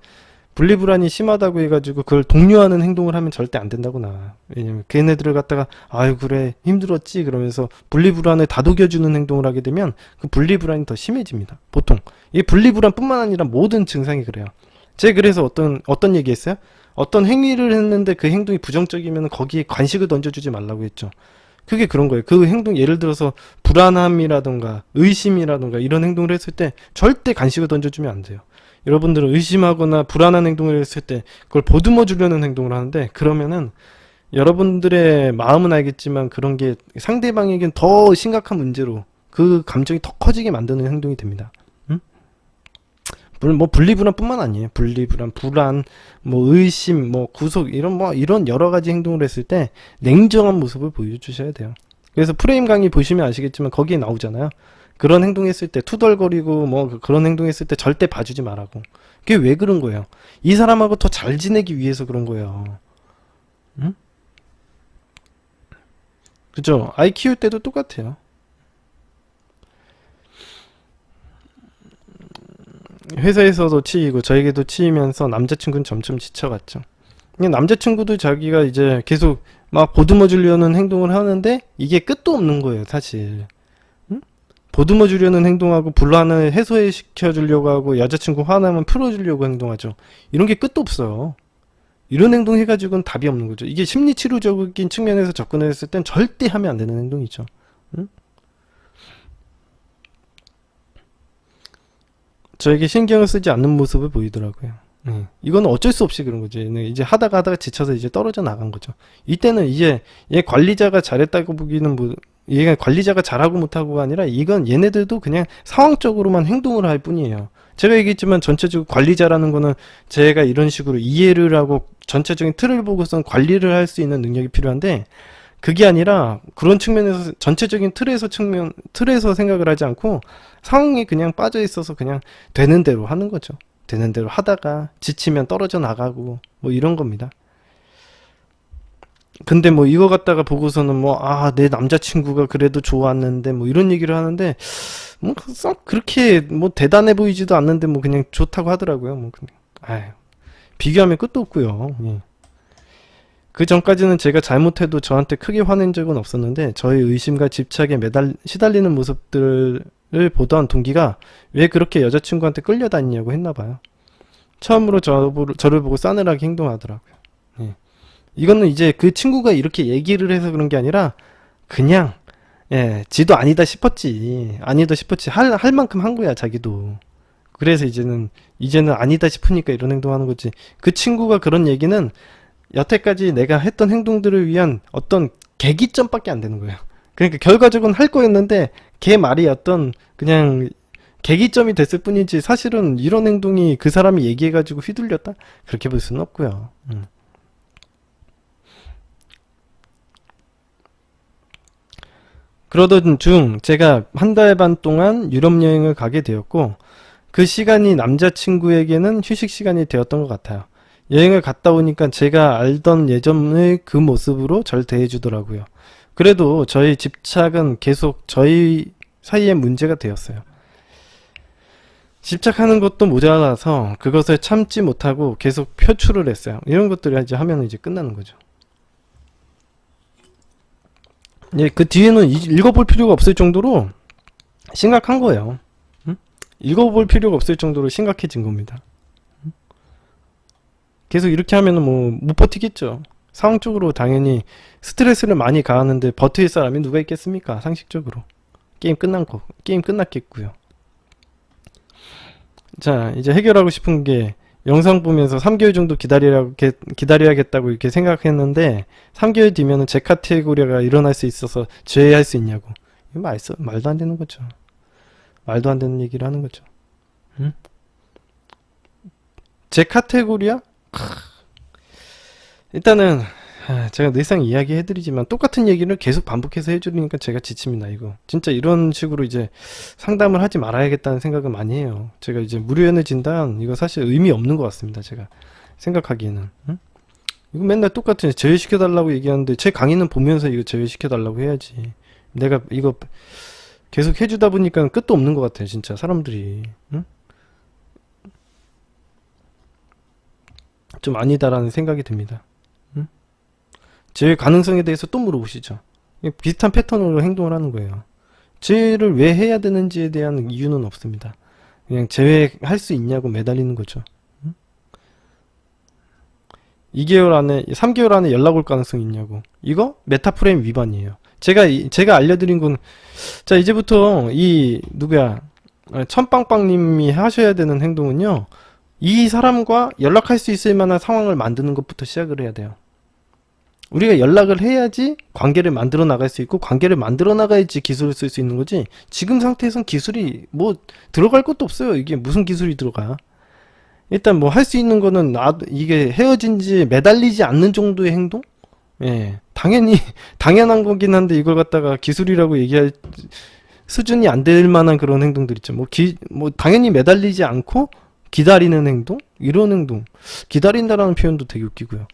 분리불안이 심하다고 해가지고 그걸 독려하는 행동을 하면 절대 안 된다고 나. 왜냐면 걔네들을 갖다가 아유 그래 힘들었지 그러면서 분리불안을 다독여주는 행동을 하게 되면 그 분리불안이 더 심해집니다. 보통 이 분리불안뿐만 아니라 모든 증상이 그래요. 제가 그래서 어떤 얘기했어요? 어떤 행위를 했는데 그 행동이 부정적이면 거기에 관식을 던져주지 말라고 했죠. 그게 그런 거예요. 그 행동 예를 들어서 불안함이라던가 의심이라던가 이런 행동을 했을 때 절대 간식을 던져주면 안 돼요. 여러분들은 의심하거나 불안한 행동을 했을 때 그걸 보듬어 주려는 행동을 하는데 그러면은 여러분들의 마음은 알겠지만 그런 게 상대방에겐 더 심각한 문제로 그 감정이 더 커지게 만드는 행동이 됩니다. 응? 뭐 분리불안뿐만 아니에요. 분리불안, 불안, 뭐 의심, 뭐 구속 이런 여러 가지 행동을 했을 때 냉정한 모습을 보여주셔야 돼요. 그래서 프레임 강의 보시면 아시겠지만 거기에 나오잖아요. 그런 행동했을 때 투덜거리고 뭐 그런 행동했을 때 절대 봐주지 말라고. 그게 왜 그런 거예요? 이 사람하고 더 잘 지내기 위해서 그런 거예요. 응? 그죠? 아이 키울 때도 똑같아요. 회사에서도 치이고 저에게도 치이면서 남자친구는 점점 지쳐갔죠. 그냥 남자친구도 자기가 이제 계속 막 보듬어 주려는 행동을 하는데 이게 끝도 없는 거예요, 사실. 응? 보듬어 주려는 행동하고 불안을 해소시켜 주려고 하고 여자친구 화나면 풀어 주려고 행동하죠. 이런 게 끝도 없어요. 이런 행동 해가지고는 답이 없는 거죠. 이게 심리치료적인 측면에서 접근을 했을 땐 절대 하면 안 되는 행동이죠. 응? 저에게 신경을 쓰지 않는 모습을 보이더라고요. 이거는 어쩔 수 없이 그런 거지. 이제 하다가 지쳐서 이제 떨어져 나간 거죠. 이때는 이제 얘 관리자가 잘했다고 보기는 뭐 얘가 관리자가 잘하고 못하고가 아니라 이건 얘네들도 그냥 상황적으로만 행동을 할 뿐이에요. 제가 얘기했지만 전체적으로 관리자라는 거는 제가 이런 식으로 이해를 하고 전체적인 틀을 보고선 관리를 할 수 있는 능력이 필요한데 그게 아니라 그런 측면에서 전체적인 틀에서 생각을 하지 않고 상황에 그냥 빠져 있어서 그냥 되는 대로 하는 거죠. 되는 대로 하다가 지치면 떨어져 나가고 뭐 이런 겁니다. 근데 뭐 이거 갖다가 보고서는 뭐 내 남자친구가 그래도 좋았는데 뭐 이런 얘기를 하는데 뭐 썩 그렇게 뭐 대단해 보이지도 않는데 뭐 그냥 좋다고 하더라고요. 뭐 그냥 아유, 비교하면 끝도 없고요. 예. 그 전까지는 제가 잘못해도 저한테 크게 화낸 적은 없었는데 저의 의심과 집착에 시달리는 모습들을 보던 동기가 왜 그렇게 여자친구한테 끌려다니냐고 했나봐요. 처음으로 저를 보고 싸늘하게 행동하더라고요. 예. 이거는 이제 그 친구가 이렇게 얘기를 해서 그런 게 아니라 그냥 지도 아니다 싶었지. 아니다 싶었지. 할 만큼 한 거야 자기도. 그래서 이제는 아니다 싶으니까 이런 행동하는 거지. 그 친구가 그런 얘기는 여태까지 내가 했던 행동들을 위한 어떤 계기점밖에 안 되는 거예요. 그러니까 결과적으로는 할 거였는데 걔 말이 어떤 그냥 계기점이 됐을 뿐이지 사실은 이런 행동이 그 사람이 얘기해가지고 휘둘렸다? 그렇게 볼 수는 없고요. 그러던 중 제가 한 달 반 동안 유럽 여행을 가게 되었고 그 시간이 남자친구에게는 휴식 시간이 되었던 것 같아요. 여행을 갔다 오니까 제가 알던 예전의 그 모습으로 절 대해주더라고요. 그래도 저희 집착은 계속 저희 사이의 문제가 되었어요. 집착하는 것도 모자라서 그것을 참지 못하고 계속 표출을 했어요. 이런 것들을 이제 하면 이제 끝나는 거죠. 예, 그 뒤에는 읽어볼 필요가 없을 정도로 심각한 거예요. 응? 읽어볼 필요가 없을 정도로 심각해진 겁니다. 계속 이렇게 하면은 뭐 못 버티겠죠. 상황적으로 당연히 스트레스를 많이 가하는데 버틸 사람이 누가 있겠습니까? 상식적으로. 게임 끝났겠고요. 자, 이제 해결하고 싶은 게 영상 보면서 3개월 정도 기다려야겠다고 이렇게 생각했는데 3개월 뒤면은 제 카테고리가 일어날 수 있어서 제외할 수 있냐고. 이거 말도 안 되는 거죠. 말도 안 되는 얘기를 하는 거죠. 응? 제 카테고리야? 일단은 제가 늘상 이야기해드리지만 똑같은 얘기를 계속 반복해서 해주니까 제가 지칩니다. 이거 진짜 이런 식으로 이제 상담을 하지 말아야겠다는 생각을 많이 해요. 제가 이제 무료연애 진단 이거 사실 의미 없는 것 같습니다. 제가 생각하기에는. 응? 이거 맨날 똑같은 제외시켜달라고 얘기하는데 제 강의는 보면서 이거 제외시켜달라고 해야지. 내가 이거 계속 해주다 보니까 끝도 없는 것 같아요. 진짜 사람들이. 응? 좀 아니다라는 생각이 듭니다. 응? 제외 가능성에 대해서 또 물어보시죠. 비슷한 패턴으로 행동을 하는 거예요. 제외를 왜 해야 되는지에 대한 이유는 없습니다. 그냥 제외할 수 있냐고 매달리는 거죠. 응? 2개월 안에, 3개월 안에 연락 올 가능성이 있냐고. 이거 메타프레임 위반이에요. 제가 알려드린 건, 자, 이제부터 누구야, 천빵빵님이 하셔야 되는 행동은요, 이 사람과 연락할 수 있을 만한 상황을 만드는 것부터 시작을 해야 돼요. 우리가 연락을 해야지 관계를 만들어 나갈 수 있고, 관계를 만들어 나가야지 기술을 쓸 수 있는 거지, 지금 상태에선 기술이 뭐 들어갈 것도 없어요. 이게 무슨 기술이 들어가. 일단 뭐 할 수 있는 거는 이게 헤어진 지 매달리지 않는 정도의 행동? 예, 당연히 당연한 거긴 한데 이걸 갖다가 기술이라고 얘기할 수준이 안 될 만한 그런 행동들 있죠. 뭐 당연히 매달리지 않고 기다리는 행동? 이런 행동. 기다린다라는 표현도 되게 웃기고요.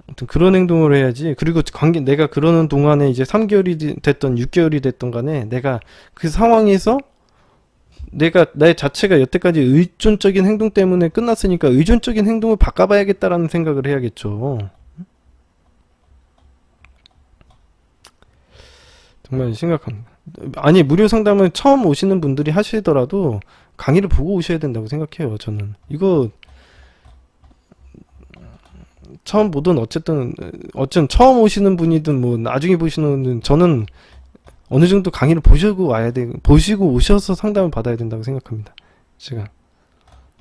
아무튼 그런 행동을 해야지. 그리고 내가 그러는 동안에 이제 3개월이 됐던 6개월이 됐던 간에 내가 그 상황에서 내 자체가 여태까지 의존적인 행동 때문에 끝났으니까 의존적인 행동을 바꿔봐야겠다라는 생각을 해야겠죠. 정말 심각합니다. 아니, 무료 상담을 처음 오시는 분들이 하시더라도 강의를 보고 오셔야 된다고 생각해요. 저는 이거 처음 보든 어쨌든 처음 오시는 분이든 뭐 나중에 보시는 분은, 저는 어느 정도 강의를 보시고 오셔서 상담을 받아야 된다고 생각합니다.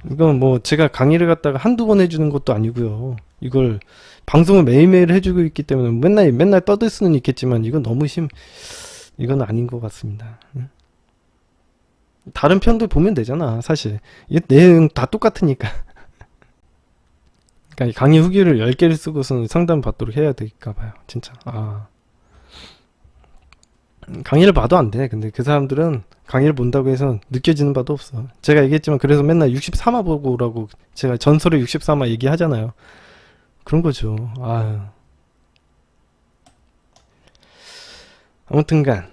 이건 뭐 제가 강의를 갖다가 한두 번 해주는 것도 아니고요. 이걸 방송을 매일매일 해주고 있기 때문에 맨날 떠들 수는 있겠지만 이건 이건 아닌 것 같습니다. 다른 편들 보면 되잖아, 사실. 이 내용 다 똑같으니까. 그러니까 강의 후기를 10개를 쓰고서는 상담 받도록 해야 될까 봐요. 진짜. 강의를 봐도 안 돼. 근데 그 사람들은 강의를 본다고 해서 느껴지는 바도 없어. 제가 얘기했지만 그래서 맨날 63화 보고 오라고 제가 전설의 63화 얘기하잖아요. 그런 거죠. 아무튼간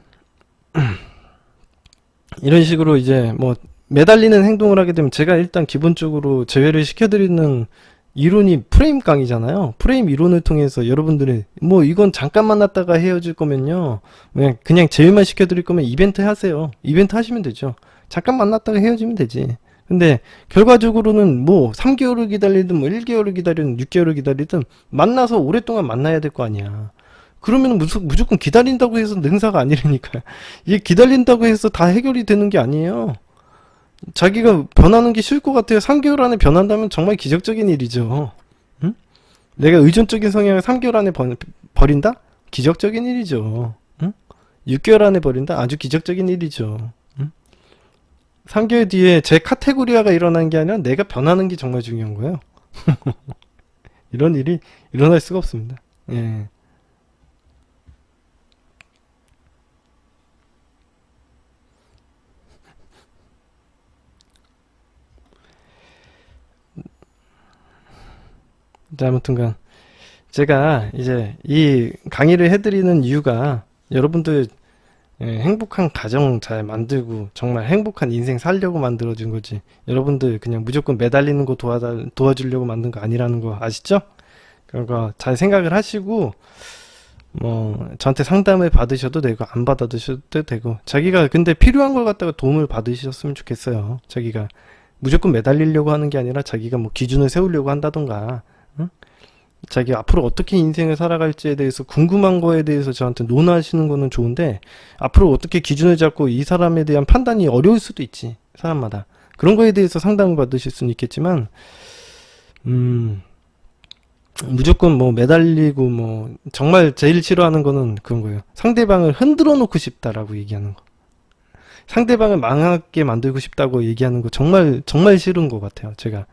이런 식으로 이제 뭐 매달리는 행동을 하게 되면 제가 일단 기본적으로 제외를 시켜드리는 이론이 프레임 강의잖아요. 프레임 이론을 통해서 여러분들이 뭐 이건 잠깐 만났다가 헤어질 거면요, 그냥 제외만 시켜드릴 거면 이벤트 하세요. 이벤트 하시면 되죠. 잠깐 만났다가 헤어지면 되지. 근데 결과적으로는 뭐 3개월을 기다리든 뭐 1개월을 기다리든 6개월을 기다리든 만나서 오랫동안 만나야 될 거 아니야. 그러면 무조건 기다린다고 해서 능사가 아니라니까. 이게 기다린다고 해서 다 해결이 되는 게 아니에요. 자기가 변하는 게 싫을 것 같아요. 3개월 안에 변한다면 정말 기적적인 일이죠. 응? 내가 의존적인 성향을 3개월 안에 버린다? 기적적인 일이죠. 응? 6개월 안에 버린다? 아주 기적적인 일이죠. 응? 3개월 뒤에 제 카테고리화가 일어나는 게 아니라 내가 변하는 게 정말 중요한 거예요. 이런 일이 일어날 수가 없습니다. 예. 자, 아무튼간 제가 이제 이 강의를 해드리는 이유가 여러분들 행복한 가정 잘 만들고 정말 행복한 인생 살려고 만들어준 거지, 여러분들 그냥 무조건 매달리는 거 도와주려고 만든 거 아니라는 거 아시죠? 그러니까 잘 생각을 하시고 뭐 저한테 상담을 받으셔도 되고 안 받으셔도 되고, 자기가 근데 필요한 걸 갖다가 도움을 받으셨으면 좋겠어요. 자기가 무조건 매달리려고 하는 게 아니라 자기가 뭐 기준을 세우려고 한다던가, 응? 자기 앞으로 어떻게 인생을 살아갈지에 대해서 궁금한 거에 대해서 저한테 논하시는 거는 좋은데, 앞으로 어떻게 기준을 잡고 이 사람에 대한 판단이 어려울 수도 있지, 사람마다. 그런 거에 대해서 상담을 받으실 수는 있겠지만 무조건 뭐 매달리고, 뭐 정말 제일 싫어하는 거는 그런 거예요. 상대방을 흔들어 놓고 싶다라고 얘기하는 거. 상대방을 망하게 만들고 싶다고 얘기하는 거 정말 정말 싫은 것 같아요. 제가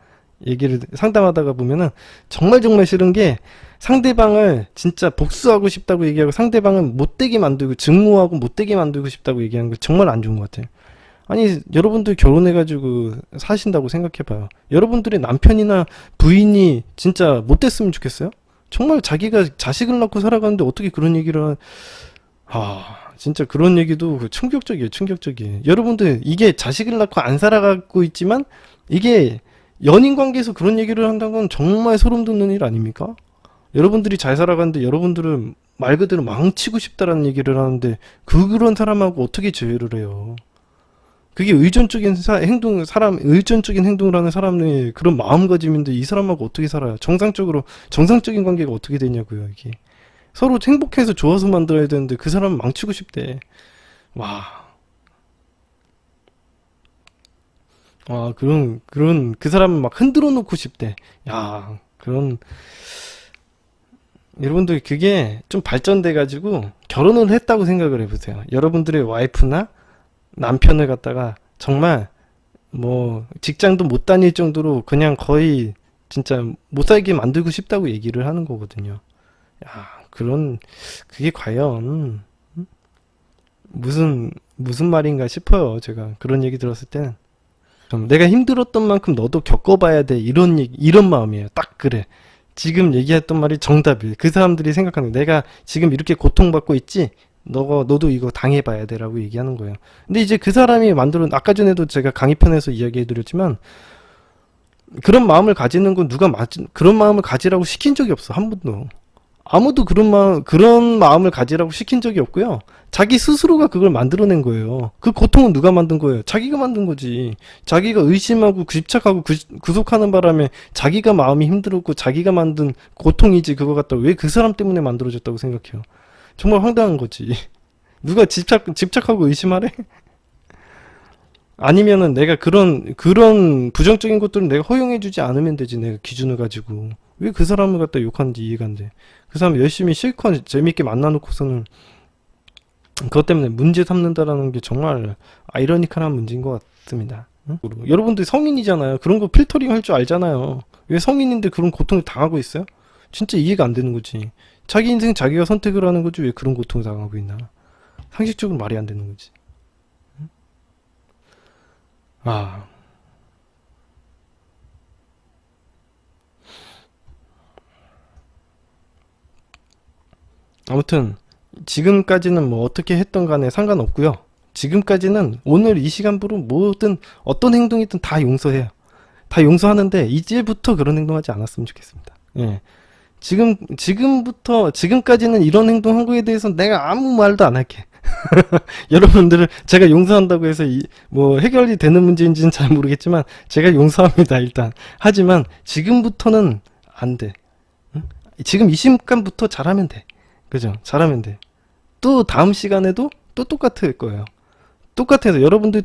얘기를 상담하다가 보면은 정말 싫은 게, 상대방을 진짜 복수하고 싶다고 얘기하고 상대방을 못되게 만들고 증오하고 못되게 만들고 싶다고 얘기하는 거 정말 안 좋은 것 같아요. 아니, 여러분들 결혼해가지고 사신다고 생각해봐요. 여러분들의 남편이나 부인이 진짜 못됐으면 좋겠어요? 정말 자기가 자식을 낳고 살아가는데 어떻게 그런 얘기를 진짜 그런 얘기도 충격적이에요. 충격적이에요. 여러분들 이게 자식을 낳고 안 살아가고 있지만 이게 연인 관계에서 그런 얘기를 한다는 건 정말 소름 돋는 일 아닙니까? 여러분들이 잘 살아가는데 여러분들은 말 그대로 망치고 싶다라는 얘기를 하는데 그런 사람하고 어떻게 재회를 해요? 그게 의존적인 의존적인 행동을 하는 사람의 그런 마음가짐인데 이 사람하고 어떻게 살아요? 정상적인 관계가 어떻게 되냐고요, 이게. 서로 행복해서 좋아서 만들어야 되는데 그 사람은 망치고 싶대. 와. 그 사람은 막 흔들어 놓고 싶대. 야, 여러분들 그게 좀 발전돼가지고 결혼을 했다고 생각을 해보세요. 여러분들의 와이프나 남편을 갖다가 정말 뭐 직장도 못 다닐 정도로 그냥 거의 진짜 못 살게 만들고 싶다고 얘기를 하는 거거든요. 야, 그게 과연 무슨 말인가 싶어요. 제가 그런 얘기 들었을 때는. 내가 힘들었던 만큼 너도 겪어봐야 돼. 이런 마음이에요. 딱 그래. 지금 얘기했던 말이 정답이에요. 그 사람들이 생각하는 거예요. 내가 지금 이렇게 고통받고 있지? 너도 이거 당해봐야 돼. 라고 얘기하는 거예요. 근데 이제 그 사람이 아까 전에도 제가 강의편에서 이야기해드렸지만, 그런 마음을 가지는 건 그런 마음을 가지라고 시킨 적이 없어. 한 번도. 아무도 그런 마음을 가지라고 시킨 적이 없고요. 자기 스스로가 그걸 만들어낸 거예요. 그 고통은 누가 만든 거예요? 자기가 만든 거지. 자기가 의심하고 집착하고 구속하는 바람에 자기가 마음이 힘들었고 자기가 만든 고통이지 그거 갖다 왜 그 사람 때문에 만들어졌다고 생각해요? 정말 황당한 거지. 누가 집착하고 의심하래? 아니면은 내가 그런 부정적인 것들은 내가 허용해주지 않으면 되지. 내가 기준을 가지고. 왜 그 사람을 갖다 욕하는지 이해가 안 돼. 그 사람 열심히 실컷 재밌게 만나놓고서는 그것 때문에 문제 삼는다라는 게 정말 아이러니컬한 문제인 것 같습니다. 응? 여러분들 성인이잖아요. 그런 거 필터링 할 줄 알잖아요. 왜 성인인데 그런 고통을 당하고 있어요? 진짜 이해가 안 되는 거지. 자기 인생 자기가 선택을 하는 거지 왜 그런 고통을 당하고 있나. 상식적으로 말이 안 되는 거지. 응? 아, 아무튼 지금까지는 뭐 어떻게 했던 간에 상관없고요. 지금까지는 오늘 이 시간부로 뭐든 어떤 행동이든 다 용서해요. 다 용서하는데 이제부터 그런 행동하지 않았으면 좋겠습니다. 예. 지금까지는 이런 행동한 거에 대해서 내가 아무 말도 안 할게. 여러분들을 제가 용서한다고 해서 뭐 해결이 되는 문제인지는 잘 모르겠지만 제가 용서합니다, 일단. 하지만 지금부터는 안 돼. 응? 지금 이 시간부터 잘하면 돼. 그죠? 잘하면 돼. 또 다음 시간에도 또 똑같을 거예요. 똑같아서 여러분들이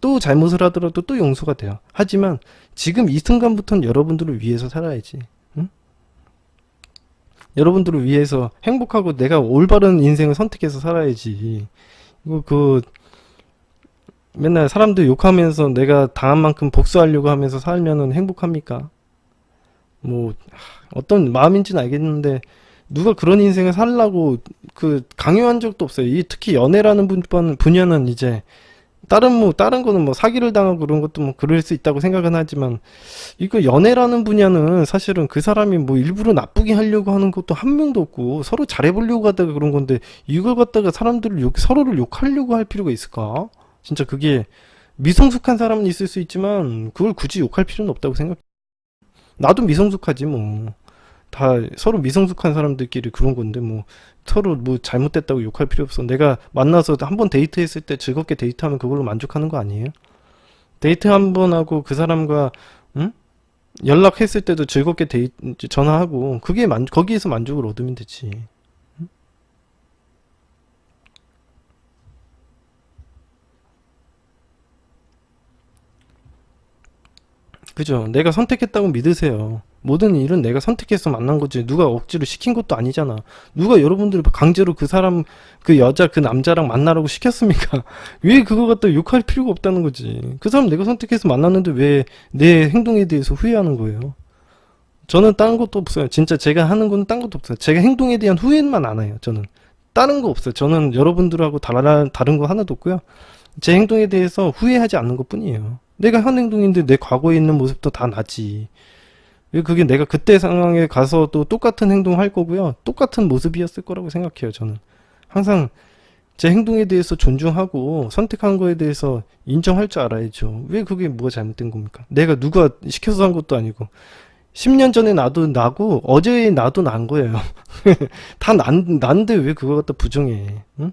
또 잘못을 하더라도 또 용서가 돼요. 하지만 지금 이 순간부터는 여러분들을 위해서 살아야지. 응? 여러분들을 위해서 행복하고 내가 올바른 인생을 선택해서 살아야지. 맨날 사람들 욕하면서 내가 당한 만큼 복수하려고 하면서 살면은 행복합니까? 뭐 어떤 마음인지는 알겠는데 누가 그런 인생을 살라고 강요한 적도 없어요. 특히 연애라는 분야는 이제 다른 거는 뭐 사기를 당하고 그런 것도 뭐 그럴 수 있다고 생각은 하지만 이거 연애라는 분야는 사실은 그 사람이 뭐 일부러 나쁘게 하려고 하는 것도 한 명도 없고 서로 잘해보려고 하다가 그런 건데 이걸 갖다가 서로를 욕하려고 할 필요가 있을까? 진짜 그게 미성숙한 사람은 있을 수 있지만 그걸 굳이 욕할 필요는 없다고 생각해. 나도 미성숙하지 뭐. 다 서로 미성숙한 사람들끼리 그런 건데 뭐 서로 뭐 잘못됐다고 욕할 필요 없어. 내가 만나서 한번 데이트했을 때 즐겁게 데이트하면 그걸로 만족하는 거 아니에요? 데이트 한 번 하고 그 사람과 응? 연락했을 때도 즐겁게 전화하고 거기에서 만족을 얻으면 되지. 그죠? 내가 선택했다고 믿으세요. 모든 일은 내가 선택해서 만난 거지. 누가 억지로 시킨 것도 아니잖아. 누가 여러분들을 강제로 그 여자, 그 남자랑 만나라고 시켰습니까? 왜 그거 갖다 욕할 필요가 없다는 거지. 그 사람 내가 선택해서 만났는데 왜 내 행동에 대해서 후회하는 거예요? 저는 다른 것도 없어요. 진짜 제가 하는 건 딴 것도 없어요. 제가 행동에 대한 후회만 안 해요. 저는. 다른 거 없어요. 저는 여러분들하고 다른 거 하나도 없고요. 제 행동에 대해서 후회하지 않는 것 뿐이에요. 내가 한 행동인데 내 과거에 있는 모습도 다 나지. 왜 그게 내가 그때 상황에 가서도 똑같은 행동 할 거고요. 똑같은 모습이었을 거라고 생각해요, 저는. 항상 제 행동에 대해서 존중하고 선택한 거에 대해서 인정할 줄 알아야죠. 왜 그게 뭐가 잘못된 겁니까? 내가 누가 시켜서 한 것도 아니고 10년 전에 나도 나고 어제 나도 난 거예요. 다 난데 왜 그거 갖다 부정해? 응?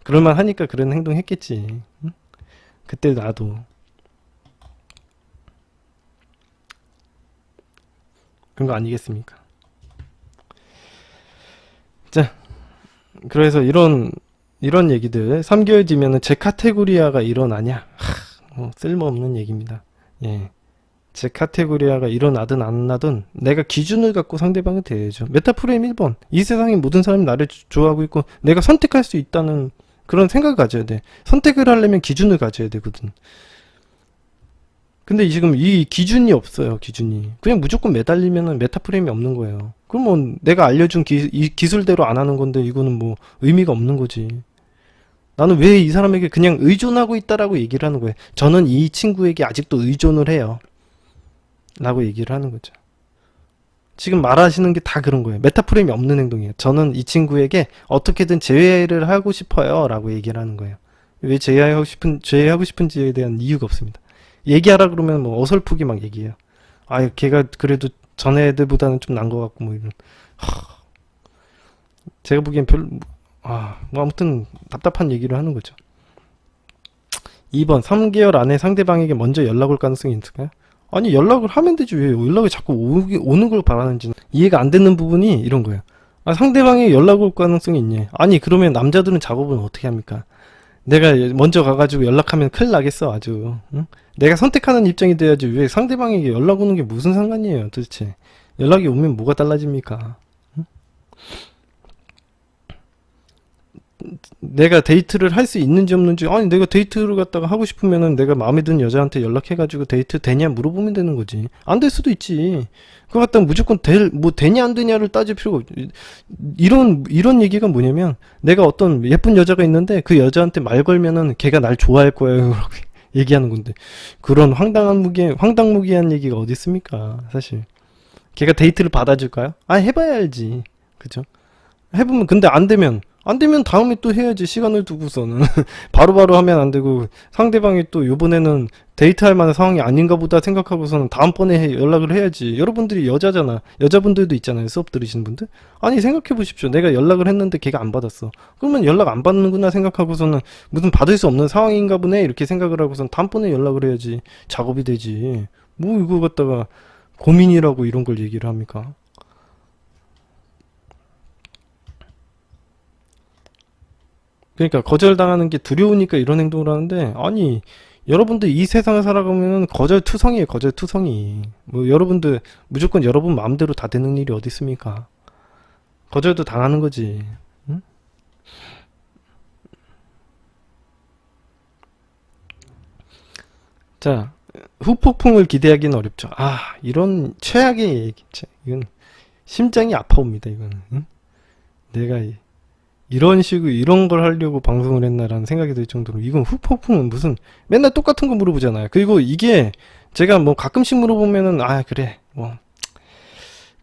그럴만 하니까 그런 행동 했겠지. 응? 그때 나도. 그런 거 아니겠습니까? 자, 그래서 이런 얘기들 3개월 뒤면은 제 카테고리아가 일어나냐? 쓸모없는 얘기입니다. 예. 제 카테고리아가 일어나든 안 나든 내가 기준을 갖고 상대방을 대해야죠. 메타프레임 1번. 이 세상의 모든 사람이 나를 좋아하고 있고 내가 선택할 수 있다는 그런 생각을 가져야 돼. 선택을 하려면 기준을 가져야 되거든. 근데 지금 이 기준이 없어요. 기준이. 그냥 무조건 매달리면은 메타프레임이 없는 거예요. 그럼 뭐 내가 알려준 이 기술대로 안 하는 건데 이거는 뭐 의미가 없는 거지. 나는 왜 이 사람에게 그냥 의존하고 있다라고 얘기를 하는 거예요. 저는 이 친구에게 아직도 의존을 해요. 라고 얘기를 하는 거죠. 지금 말하시는 게 다 그런 거예요. 메타프레임이 없는 행동이에요. 저는 이 친구에게 어떻게든 제외를 하고 싶어요. 라고 얘기를 하는 거예요. 왜 제외하고 싶은지에 대한 이유가 없습니다. 얘기하라 그러면 뭐 어설프게 막 얘기해요. 아, 걔가 그래도 전 애들보다는 좀 난 것 같고 뭐 이런. 제가 보기엔 뭐 아무튼 답답한 얘기를 하는 거죠. 2번 3개월 안에 상대방에게 먼저 연락 올 가능성이 있을까요? 아니 연락을 하면 되지 왜 연락이 자꾸 오는 걸 바라는지는 이해가 안 되는 부분이 이런 거예요. 아, 상대방이 연락 올 가능성이 있냐? 아니 그러면 남자들은 작업은 어떻게 합니까? 내가 먼저 가가지고 연락하면 큰일 나겠어 아주. 응? 내가 선택하는 입장이 돼야지 왜 상대방에게 연락 오는 게 무슨 상관이에요 도대체. 연락이 오면 뭐가 달라집니까? 응? 내가 데이트를 할 수 있는지 없는지 아니 내가 데이트를 갖다가 하고 싶으면은 내가 마음에 드는 여자한테 연락해가지고 데이트 되냐 물어보면 되는 거지. 안 될 수도 있지. 그거 갖다가 무조건 뭐 되냐 안 되냐를 따질 필요가 없지. 이런 얘기가 뭐냐면 내가 어떤 예쁜 여자가 있는데 그 여자한테 말 걸면은 걔가 날 좋아할 거예요 얘기하는 건데 그런 황당무계한 얘기가 어디 있습니까 사실. 걔가 데이트를 받아줄까요? 아 해봐야 알지. 그죠? 해보면 근데 안 되면 다음에 또 해야지. 시간을 두고서는 바로바로 하면 안 되고 상대방이 또 요번에는 데이트할 만한 상황이 아닌가 보다 생각하고서는 다음번에 연락을 해야지. 여러분들이 여자잖아. 여자분들도 있잖아요. 수업 들으시는 분들. 아니 생각해 보십시오. 내가 연락을 했는데 걔가 안 받았어. 그러면 연락 안 받는구나 생각하고서는 무슨 받을 수 없는 상황인가 보네 이렇게 생각을 하고서는 다음번에 연락을 해야지. 작업이 되지. 뭐 이거 갖다가 고민이라고 이런 걸 얘기를 합니까? 그러니까 거절당하는 게 두려우니까 이런 행동을 하는데 아니 여러분들 이 세상을 살아가면 거절투성이에요. 거절투성이. 뭐 여러분들 무조건 여러분 마음대로 다 되는 일이 어디 있습니까? 거절도 당하는 거지. 응? 자 후폭풍을 기대하기는 어렵죠. 아 이런 최악의 얘기 이건 심장이 아파옵니다. 이거는 응? 내가 이런 식으로 이런 걸 하려고 방송을 했나라는 생각이 들 정도로 이건 후폭풍은 무슨 맨날 똑같은 거 물어보잖아요. 그리고 이게 제가 뭐 가끔씩 물어보면은 아 그래 뭐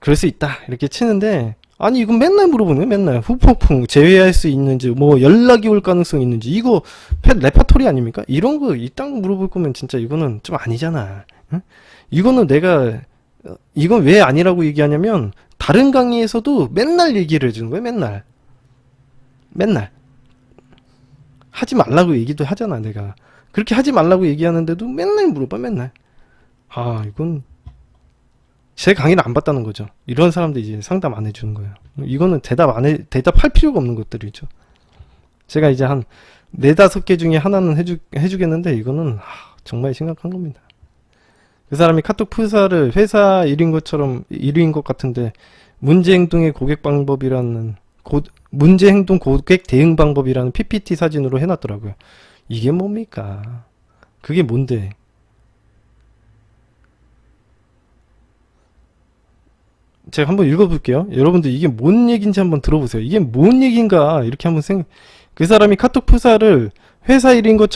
그럴 수 있다 이렇게 치는데 아니 이건 맨날 물어보네. 맨날 후폭풍 제외할 수 있는지 뭐 연락이 올 가능성이 있는지 이거 펫 레파토리 아닙니까? 이런 거 이딴 거 물어볼 거면 진짜 이거는 좀 아니잖아. 응? 이거는 내가 이건 왜 아니라고 얘기하냐면 다른 강의에서도 맨날 얘기를 해주는 거예요. 맨날 하지 말라고 얘기도 하잖아. 내가 그렇게 하지 말라고 얘기하는데도 맨날 물어봐. 맨날. 아 이건 제 강의를 안 봤다는 거죠. 이런 사람들 이제 상담 안 해주는 거예요. 이거는 대답할 필요가 없는 것들이죠. 제가 이제 한 4-5개 중에 하나는 해주겠는데 이거는 정말 심각한 겁니다. 그 사람이 카톡 프사를 회사 일인 것 같은데 문제행동 고객 대응 방법이라는 PPT 사진으로 해놨더라고요. 이게 뭡니까? 그게 뭔데? 제가 한번 읽어볼게요. 여러분들 이게 뭔 얘기인지 한번 들어보세요. 이게 뭔 얘기인가 이렇게 한번 그 사람이 카톡 프사를 회사 일인 것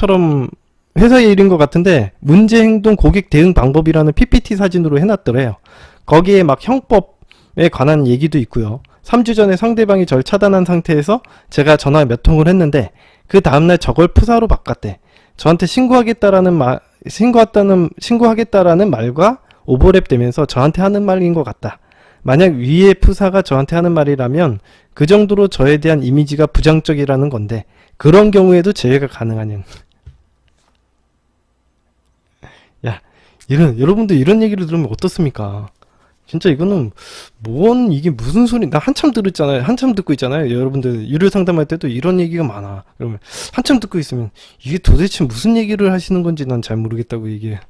같은데 문제행동 고객 대응 방법이라는 PPT 사진으로 해놨더래요. 거기에 막 형법에 관한 얘기도 있고요. 3주 전에 상대방이 절 차단한 상태에서 제가 전화 몇 통을 했는데 그 다음날 저걸 푸사로 바꿨대. 저한테 신고하겠다라는 말과 오버랩 되면서 저한테 하는 말인 것 같다. 만약 위의 푸사가 저한테 하는 말이라면 그 정도로 저에 대한 이미지가 부정적이라는 건데 그런 경우에도 제외가 가능하냐는. 야, 여러분들 이런 얘기를 들으면 어떻습니까? 진짜 이거는 이게 무슨 소리? 나 한참 들었잖아요. 한참 듣고 있잖아요. 여러분들 유료 상담할 때도 이런 얘기가 많아. 그러면 한참 듣고 있으면 이게 도대체 무슨 얘기를 하시는 건지 난 잘 모르겠다고 이게.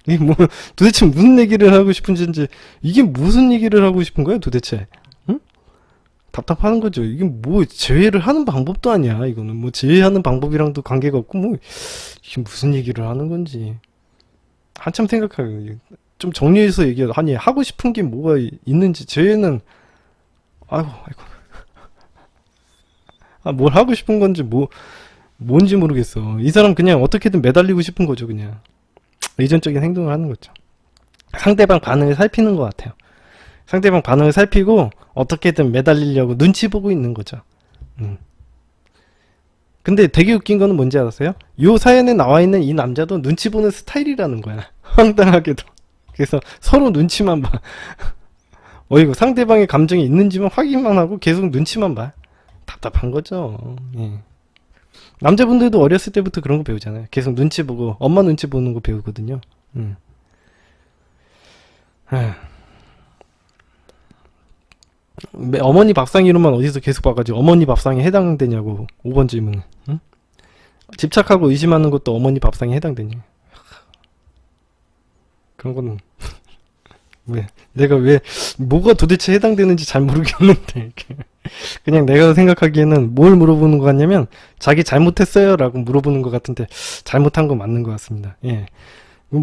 이게 도대체 무슨 얘기를 하고 싶은지, 이게 무슨 얘기를 하고 싶은 거야 도대체? 응? 답답하는 거죠. 이게 제외를 하는 방법도 아니야. 이거는 제외하는 방법이랑도 관계가 없고 이게 무슨 얘기를 하는 건지 한참 생각하고 좀 정리해서 얘기해. 아니 하고 싶은 게 뭐가 있는지. 제외는 아이고 뭘 하고 싶은 건지 뭔지 모르겠어. 이 사람 그냥 어떻게든 매달리고 싶은 거죠. 그냥 의존적인 행동을 하는 거죠. 상대방 반응을 살피는 것 같아요. 상대방 반응을 살피고 어떻게든 매달리려고 눈치 보고 있는 거죠. 근데 되게 웃긴 거는 뭔지 알았어요? 요 사연에 나와 있는 이 남자도 눈치 보는 스타일이라는 거야. 황당하게도. 그래서 서로 눈치만 봐. 어이구, 상대방의 감정이 있는지만 확인만 하고 계속 눈치만 봐. 답답한 거죠. 예. 남자분들도 어렸을 때부터 그런 거 배우잖아요. 계속 눈치 보고, 엄마 눈치 보는 거 배우거든요. 어머니 밥상 이름만 어디서 계속 봐가지고 어머니 밥상에 해당되냐고. 5번 질문. 응? 집착하고 의심하는 것도 어머니 밥상에 해당되냐. 그런 거는 내가 뭐가 도대체 해당되는지 잘 모르겠는데 그냥 내가 생각하기에는 뭘 물어보는 것 같냐면 자기 잘못했어요 라고 물어보는 것 같은데 잘못한 건 맞는 것 같습니다. 예.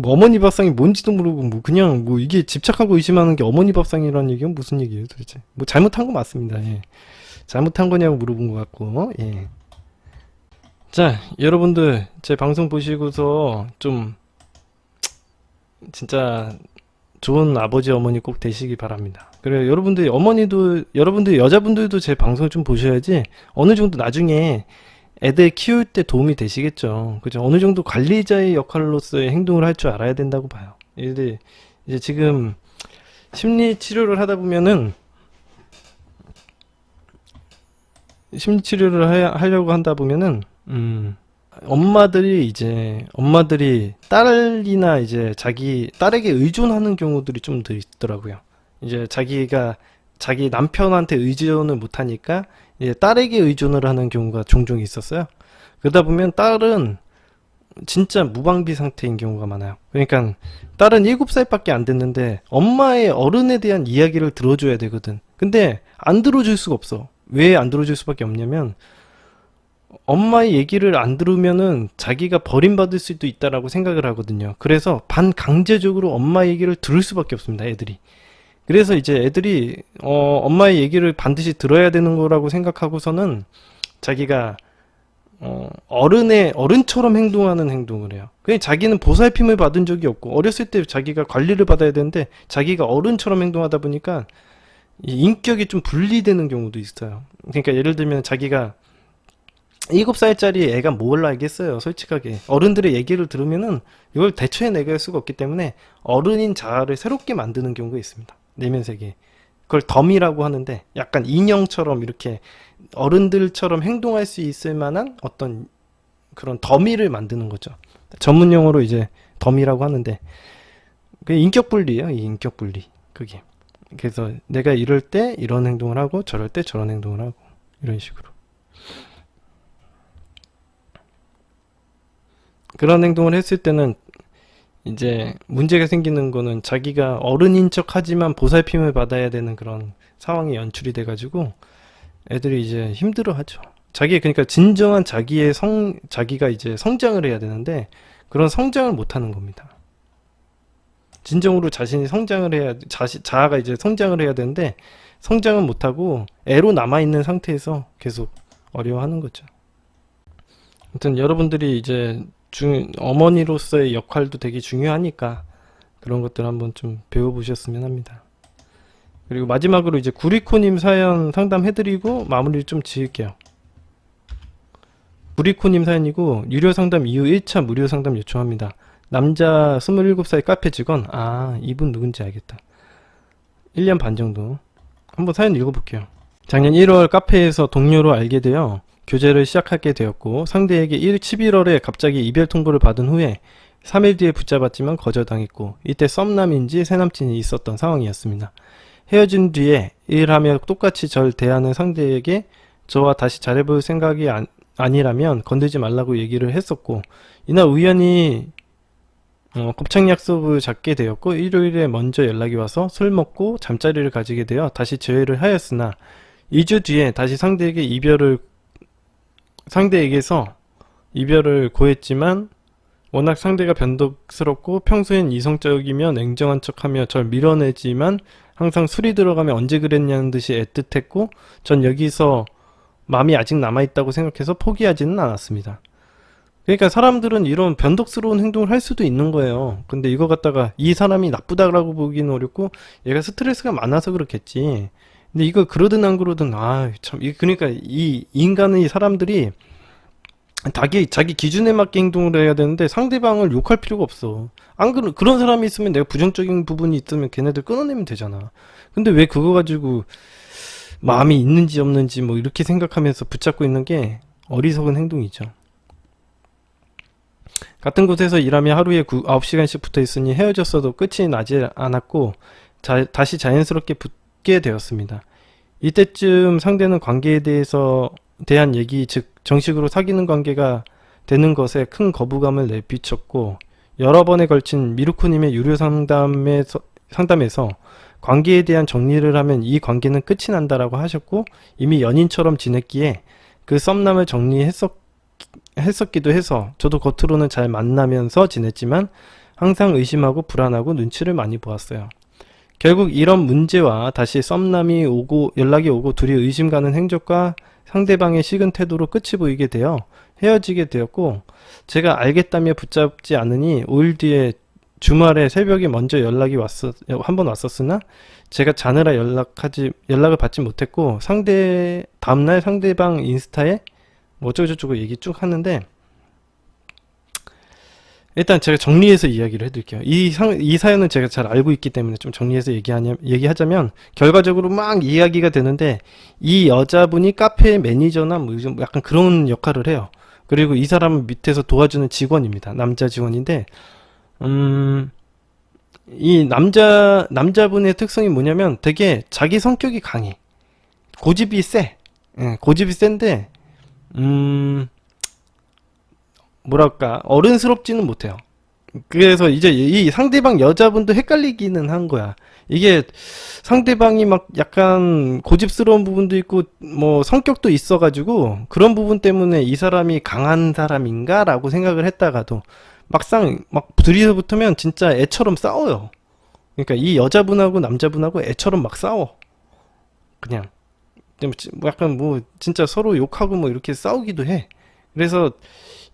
어머니 밥상이 뭔지도 모르고 그냥 이게 집착하고 의심하는 게 어머니 밥상이라는 얘기는 무슨 얘기예요 도대체. 잘못한 거 맞습니다. 예. 잘못한 거냐고 물어본 것 같고. 예. 자, 여러분들 제 방송 보시고서 좀 진짜 좋은 아버지 어머니 꼭 되시기 바랍니다. 그래, 여러분들 여자분들도 제 방송을 좀 보셔야지 어느 정도 나중에 애들 키울 때 도움이 되시겠죠. 그죠? 어느 정도 관리자의 역할로서의 행동을 할 줄 알아야 된다고 봐요. 이제 지금 심리 치료를 하다 보면은 하려고 한다 보면은 엄마들이 딸이나 이제 딸에게 의존하는 경우들이 좀 더 있더라고요. 이제 자기 남편한테 의존을 못하니까 이제 딸에게 의존을 하는 경우가 종종 있었어요. 그러다 보면 딸은 진짜 무방비 상태인 경우가 많아요. 그러니까 딸은 7살밖에 안 됐는데 엄마의 어른에 대한 이야기를 들어줘야 되거든. 근데 안 들어줄 수가 없어. 왜 안 들어줄 수밖에 없냐면 엄마의 얘기를 안 들으면은 자기가 버림받을 수도 있다라고 생각을 하거든요. 그래서 반강제적으로 엄마 얘기를 들을 수밖에 없습니다, 애들이. 그래서 이제 애들이 엄마의 얘기를 반드시 들어야 되는 거라고 생각하고서는 자기가 어른처럼 행동하는 행동을 해요. 그냥 자기는 보살핌을 받은 적이 없고 어렸을 때 자기가 관리를 받아야 되는데 자기가 어른처럼 행동하다 보니까 이 인격이 좀 분리되는 경우도 있어요. 그러니까 예를 들면 자기가 7살짜리 애가 뭘 알겠어요. 솔직하게 어른들의 얘기를 들으면은 이걸 대처해내갈 수가 없기 때문에 어른인 자아를 새롭게 만드는 경우가 있습니다. 내면 세계. 그걸 덤이라고 하는데 약간 인형처럼 이렇게 어른들처럼 행동할 수 있을 만한 어떤 그런 더미를 만드는 거죠. 전문 용어로 이제 덤이라고 하는데 그게 인격 분리예요. 이 인격 분리. 그게. 그래서 내가 이럴 때 이런 행동을 하고 저럴 때 저런 행동을 하고 이런 식으로. 그런 행동을 했을 때는 이제 문제가 생기는 거는 자기가 어른인 척 하지만 보살핌을 받아야 되는 그런 상황이 연출이 돼가지고 애들이 이제 힘들어 하죠. 그러니까 진정한 자기가 이제 성장을 해야 되는데 그런 성장을 못 하는 겁니다. 진정으로 자신이 성장을 해야, 자아가 이제 성장을 해야 되는데 성장은 못하고 애로 남아있는 상태에서 계속 어려워하는 거죠. 아무튼 여러분들이 이제 어머니로서의 역할도 되게 중요하니까 그런 것들 한번 좀 배워보셨으면 합니다. 그리고 마지막으로 이제 구리코님 사연 상담해드리고 마무리를 좀 지을게요. 구리코님 사연이고 유료 상담 이후 1차 무료 상담 요청합니다. 남자 27살 카페 직원. 아, 이분 누군지 알겠다. 1년 반 정도. 한번 사연 읽어볼게요. 작년 1월 카페에서 동료로 알게 되어 교제를 시작하게 되었고 상대에게 11월에 갑자기 이별 통보를 받은 후에 3일 뒤에 붙잡았지만 거절당했고 이때 썸남인지 새남친이 있었던 상황이었습니다. 헤어진 뒤에 일하며 똑같이 절 대하는 상대에게 저와 다시 잘해볼 생각이 아니라면 건들지 말라고 얘기를 했었고 이날 우연히 곱창 약속을 잡게 되었고 일요일에 먼저 연락이 와서 술 먹고 잠자리를 가지게 되어 다시 재회를 하였으나 2주 뒤에 다시 상대에게서 이별을 고했지만 워낙 상대가 변덕스럽고 평소엔 이성적이며 냉정한 척하며 절 밀어내지만 항상 술이 들어가면 언제 그랬냐는 듯이 애틋했고 전 여기서 마음이 아직 남아있다고 생각해서 포기하지는 않았습니다. 그러니까 사람들은 이런 변덕스러운 행동을 할 수도 있는 거예요. 근데 이거 갖다가 이 사람이 나쁘다라고 보기는 어렵고 얘가 스트레스가 많아서 그렇겠지. 근데 이거 그러든 안 그러든 그러니까 이 인간의 사람들이 자기 기준에 맞게 행동을 해야 되는데 상대방을 욕할 필요가 없어. 안 그런 사람이 있으면 내가 부정적인 부분이 있으면 걔네들 끊어내면 되잖아. 근데 왜 그거 가지고 마음이 있는지 없는지 뭐 이렇게 생각하면서 붙잡고 있는 게 어리석은 행동이죠. 같은 곳에서 일하며 하루에 9시간씩 붙어 있으니 헤어졌어도 끝이 나지 않았고 다시 자연스럽게 붙게 되었습니다. 이때쯤 상대는 관계에 대한 얘기, 즉 정식으로 사귀는 관계가 되는 것에 큰 거부감을 내비쳤고 여러 번에 걸친 미루코님의 유료 상담에서 관계에 대한 정리를 하면 이 관계는 끝이 난다라고 하셨고 이미 연인처럼 지냈기에 그 썸남을 했었기도 해서 저도 겉으로는 잘 만나면서 지냈지만 항상 의심하고 불안하고 눈치를 많이 보았어요. 결국 이런 문제와 다시 썸남이 연락이 오고 둘이 의심 가는 행적과 상대방의 식은 태도로 끝이 보이게 되어 헤어지게 되었고 제가 알겠다며 붙잡지 않으니 5일 뒤에 주말에 새벽에 먼저 연락이 한 번 왔었으나 제가 자느라 연락을 받지 못했고 다음날 상대방 인스타에 뭐 어쩌고저쩌고 얘기 쭉 하는데 일단 제가 정리해서 이야기를 해드릴게요. 이 사연은 제가 잘 알고 있기 때문에 좀 정리해서 얘기하자면 결과적으로 막 이야기가 되는데 이 여자분이 카페 매니저나 뭐 좀 약간 그런 역할을 해요. 그리고 이 사람은 밑에서 도와주는 직원입니다. 남자 직원인데 이 남자분의 특성이 뭐냐면 되게 자기 성격이 강해. 고집이 세. 고집이 센데 뭐랄까 어른스럽지는 못해요. 그래서 이제 이 상대방 여자분도 헷갈리기는 한 거야. 이게 상대방이 막 약간 고집스러운 부분도 있고 뭐 성격도 있어가지고 그런 부분 때문에 이 사람이 강한 사람인가 라고 생각을 했다가도 막상 막 둘이서 붙으면 진짜 애처럼 싸워요. 그러니까 이 여자분하고 남자분하고 애처럼 막 싸워. 그냥 뭐 약간 뭐 진짜 서로 욕하고 뭐 이렇게 싸우기도 해. 그래서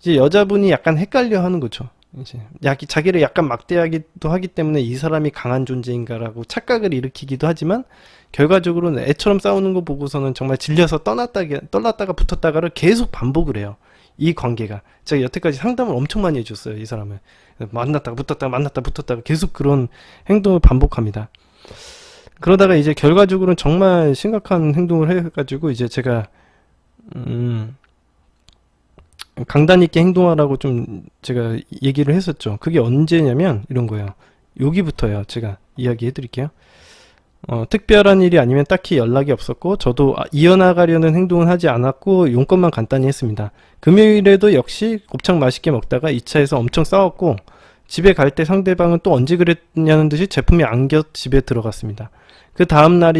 이제 여자분이 약간 헷갈려 하는 거죠. 이제 자기를 약간 막대하기도 하기 때문에 이 사람이 강한 존재인가라고 착각을 일으키기도 하지만 결과적으로는 애처럼 싸우는 거 보고서는 정말 질려서 떠났다가 붙었다가를 계속 반복을 해요. 이 관계가. 제가 여태까지 상담을 엄청 많이 해줬어요. 이 사람을. 만났다가 붙었다가 계속 그런 행동을 반복합니다. 그러다가 이제 결과적으로는 정말 심각한 행동을 해가지고 이제 제가 강단 있게 행동하라고 좀 제가 얘기를 했었죠. 그게 언제냐면 이런 거예요. 여기부터요. 제가 이야기해 드릴게요. 특별한 일이 아니면 딱히 연락이 없었고 저도 이어나가려는 행동은 하지 않았고 용건만 간단히 했습니다. 금요일에도 역시 곱창 맛있게 먹다가 2차에서 엄청 싸웠고 집에 갈 때 상대방은 또 언제 그랬냐는 듯이 제품이 안겨 집에 들어갔습니다. 그 다음날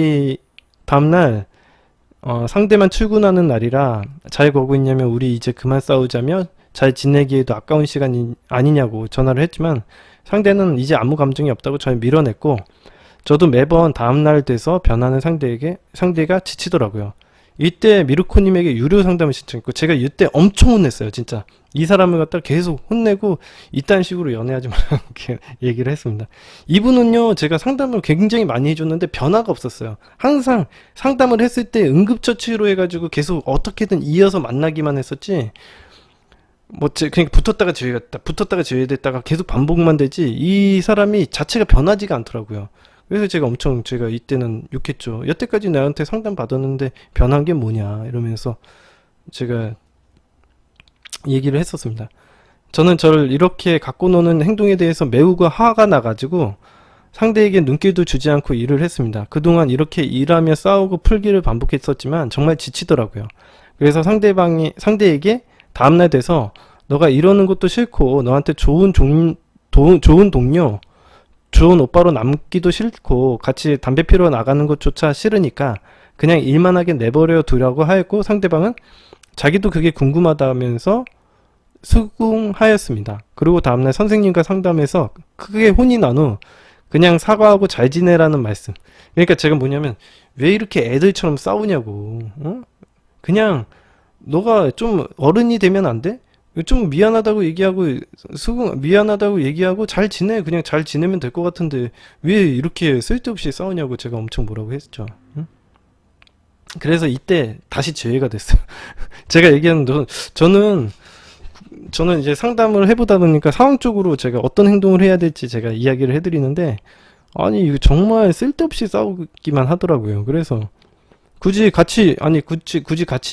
상대만 출근하는 날이라 잘 거고 있냐면 우리 이제 그만 싸우자며 잘 지내기에도 아까운 시간이 아니냐고 전화를 했지만 상대는 이제 아무 감정이 없다고 절 밀어냈고 저도 매번 다음날 돼서 변하는 상대가 지치더라고요. 이때 미루코님에게 유료 상담을 신청했고 제가 이때 엄청 혼냈어요. 진짜 이 사람을 갖다 계속 혼내고 이딴 식으로 연애하지 말라고 이렇게 얘기를 했습니다. 이분은요, 제가 상담을 굉장히 많이 해줬는데 변화가 없었어요. 항상 상담을 했을 때 응급처치로 해가지고 계속 어떻게든 이어서 만나기만 했었지, 그냥 붙었다가 제외됐다가 계속 반복만 되지, 이 사람이 자체가 변하지가 않더라고요. 그래서 제가 이때는 욕했죠. 여태까지 나한테 상담 받았는데 변한 게 뭐냐, 이러면서 제가 얘기를 했었습니다. 저는 저를 이렇게 갖고 노는 행동에 대해서 매우 화가 나가지고 상대에게 눈길도 주지 않고 일을 했습니다. 그동안 이렇게 일하며 싸우고 풀기를 반복했었지만 정말 지치더라고요. 그래서 상대에게 다음날 돼서 너가 이러는 것도 싫고 너한테 좋은 동료, 좋은 오빠로 남기도 싫고 같이 담배 피러 나가는 것조차 싫으니까 그냥 일만 하게 내버려 두라고 하였고, 상대방은 자기도 그게 궁금하다면서 수긍하였습니다. 그리고 다음날 선생님과 상담해서 크게 혼이 난 후 그냥 사과하고 잘 지내라는 말씀. 그러니까 제가 뭐냐면, 왜 이렇게 애들처럼 싸우냐고. 그냥 너가 좀 어른이 되면 안 돼? 좀 미안하다고 얘기하고 잘 지내. 그냥 잘 지내면 될 것 같은데 왜 이렇게 쓸데없이 싸우냐고 제가 엄청 뭐라고 했죠. 응? 그래서 이때 다시 제외가 됐어요. 제가 얘기하는 저는 이제 상담을 해보다 보니까 상황적으로 제가 어떤 행동을 해야 될지 제가 이야기를 해드리는데, 아니 이거 정말 쓸데없이 싸우기만 하더라고요. 그래서 굳이 같이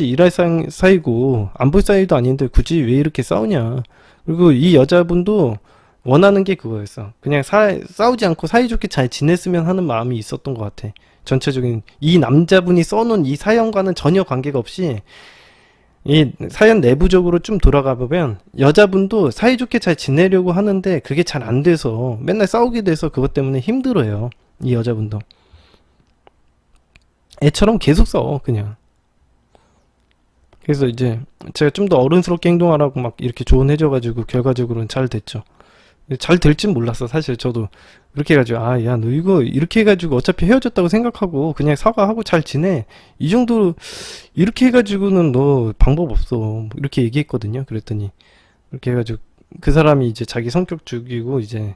일할 사이고 안 볼 사이도 아닌데 굳이 왜 이렇게 싸우냐. 그리고 이 여자분도 원하는 게 그거였어. 그냥 싸우지 않고 사이좋게 잘 지냈으면 하는 마음이 있었던 것 같아. 전체적인 이 남자분이 써놓은 이 사연과는 전혀 관계가 없이 이 사연 내부적으로 좀 돌아가 보면 여자분도 사이좋게 잘 지내려고 하는데 그게 잘 안 돼서 맨날 싸우게 돼서 그것 때문에 힘들어요. 이 여자분도 애처럼 계속 싸워 그냥. 그래서 이제 제가 좀 더 어른스럽게 행동하라고 막 이렇게 조언해줘가지고 결과적으로는 잘 됐죠. 잘 될진 몰랐어. 사실 저도 그렇게 해가지고, 아 야 너 이거 이렇게 해가지고 어차피 헤어졌다고 생각하고 그냥 사과하고 잘 지내, 이 정도 이렇게 해가지고는 너 방법 없어, 뭐 이렇게 얘기했거든요. 그랬더니 그렇게 해가지고 그 사람이 이제 자기 성격 죽이고 이제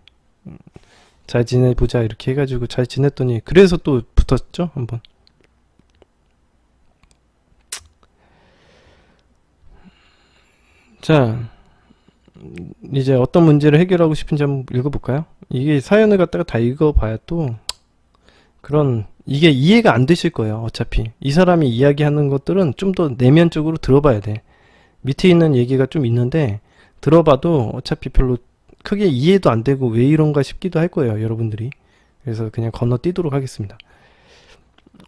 잘 지내보자 이렇게 해가지고 잘 지냈더니 그래서 또 붙었죠 한번. 자, 이제 어떤 문제를 해결하고 싶은지 한번 읽어볼까요? 이게 사연을 갖다가 다 읽어봐야 또 이게 이해가 안 되실 거예요. 어차피 이 사람이 이야기하는 것들은 좀 더 내면적으로 들어봐야 돼. 밑에 있는 얘기가 좀 있는데 들어봐도 어차피 별로 크게 이해도 안 되고 왜 이런가 싶기도 할 거예요, 여러분들이. 그래서 그냥 건너뛰도록 하겠습니다.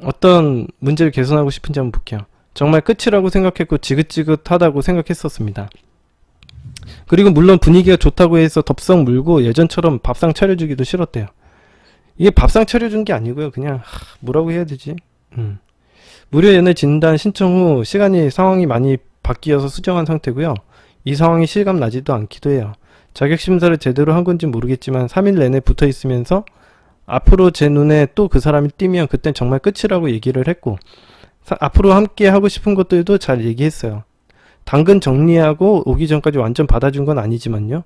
어떤 문제를 개선하고 싶은지 한번 볼게요. 정말 끝이라고 생각했고 지긋지긋하다고 생각했었습니다. 그리고 물론 분위기가 좋다고 해서 덥석 물고 예전처럼 밥상 차려주기도 싫었대요. 이게 밥상 차려준 게 아니고요. 그냥 뭐라고 해야 되지? 무료 연애 진단 신청 후 상황이 많이 바뀌어서 수정한 상태고요. 이 상황이 실감 나지도 않기도 해요. 자격 심사를 제대로 한 건지 모르겠지만 3일 내내 붙어 있으면서 앞으로 제 눈에 또 그 사람이 띄면 그땐 정말 끝이라고 얘기를 했고, 앞으로 함께 하고 싶은 것들도 잘 얘기했어요. 당근 정리하고 오기 전까지 완전 받아준 건 아니지만요.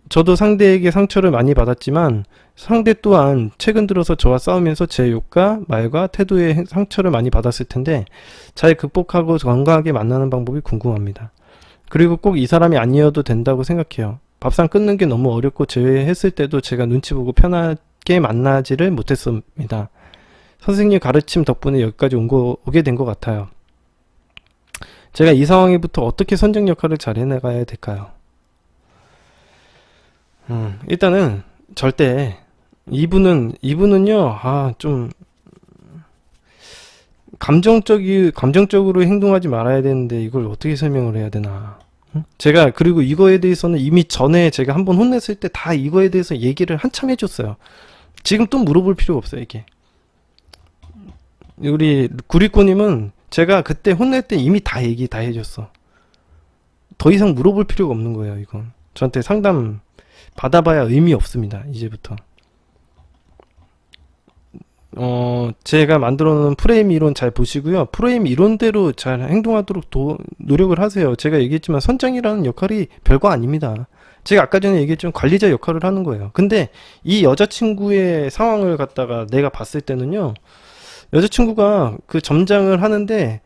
저도 상대에게 상처를 많이 받았지만 상대 또한 최근 들어서 저와 싸우면서 제 욕과 말과 태도에 상처를 많이 받았을 텐데 잘 극복하고 건강하게 만나는 방법이 궁금합니다. 그리고 꼭 이 사람이 아니어도 된다고 생각해요. 밥상 끊는 게 너무 어렵고 제외했을 때도 제가 눈치 보고 편하게 만나지를 못했습니다. 선생님 가르침 덕분에 여기까지 오게 된 것 같아요. 제가 이 상황에부터 어떻게 선정 역할을 잘 해나가야 될까요? 일단은 절대 이분은요, 좀 감정적으로 행동하지 말아야 되는데 이걸 어떻게 설명을 해야 되나. 제가 그리고 이거에 대해서는 이미 전에 제가 한번 혼냈을 때 다 이거에 대해서 얘기를 한참 해줬어요. 지금 또 물어볼 필요가 없어요. 이게 우리 구리코님은 제가 그때 혼낼 때 이미 다 얘기 다 해줬어. 더 이상 물어볼 필요가 없는 거예요. 이건 저한테 상담 받아봐야 의미 없습니다. 이제부터 제가 만들어 놓은 프레임 이론 잘 보시고요. 프레임 이론대로 잘 행동하도록 노력을 하세요. 제가 얘기했지만 선장이라는 역할이 별거 아닙니다. 제가 아까 전에 얘기했지만 관리자 역할을 하는 거예요. 근데 이 여자친구의 상황을 갖다가 내가 봤을 때는요. 여자친구가 그 점장을 하는데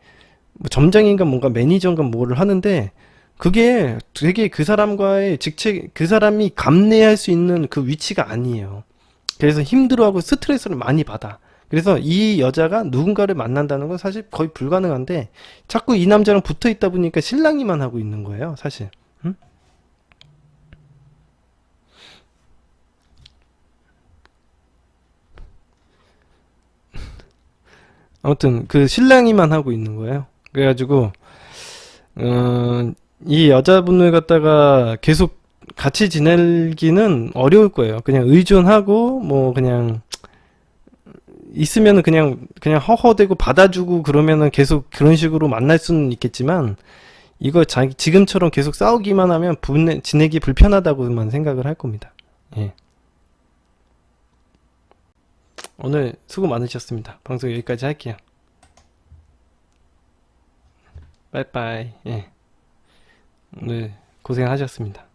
뭐 점장인가 뭔가 매니저인가 뭐를 하는데 그게 되게 그 사람과의 직책, 그 사람이 감내할 수 있는 그 위치가 아니에요. 그래서 힘들어하고 스트레스를 많이 받아. 그래서 이 여자가 누군가를 만난다는 건 사실 거의 불가능한데 자꾸 이 남자랑 붙어 있다 보니까 실랑이만 하고 있는 거예요, 사실. 응? 아무튼 그 실랑이만 하고 있는 거예요. 그래가지고 이 여자분을 갖다가 계속 같이 지내기는 어려울 거예요. 그냥 의존하고 뭐 그냥 있으면은 그냥 허허대고 받아주고 그러면은 계속 그런 식으로 만날 수는 있겠지만 이거 지금처럼 계속 싸우기만 하면 지내기 불편하다고만 생각을 할 겁니다. 예. 오늘 수고 많으셨습니다. 방송 여기까지 할게요. 빠이빠이. 예. 오늘 고생하셨습니다.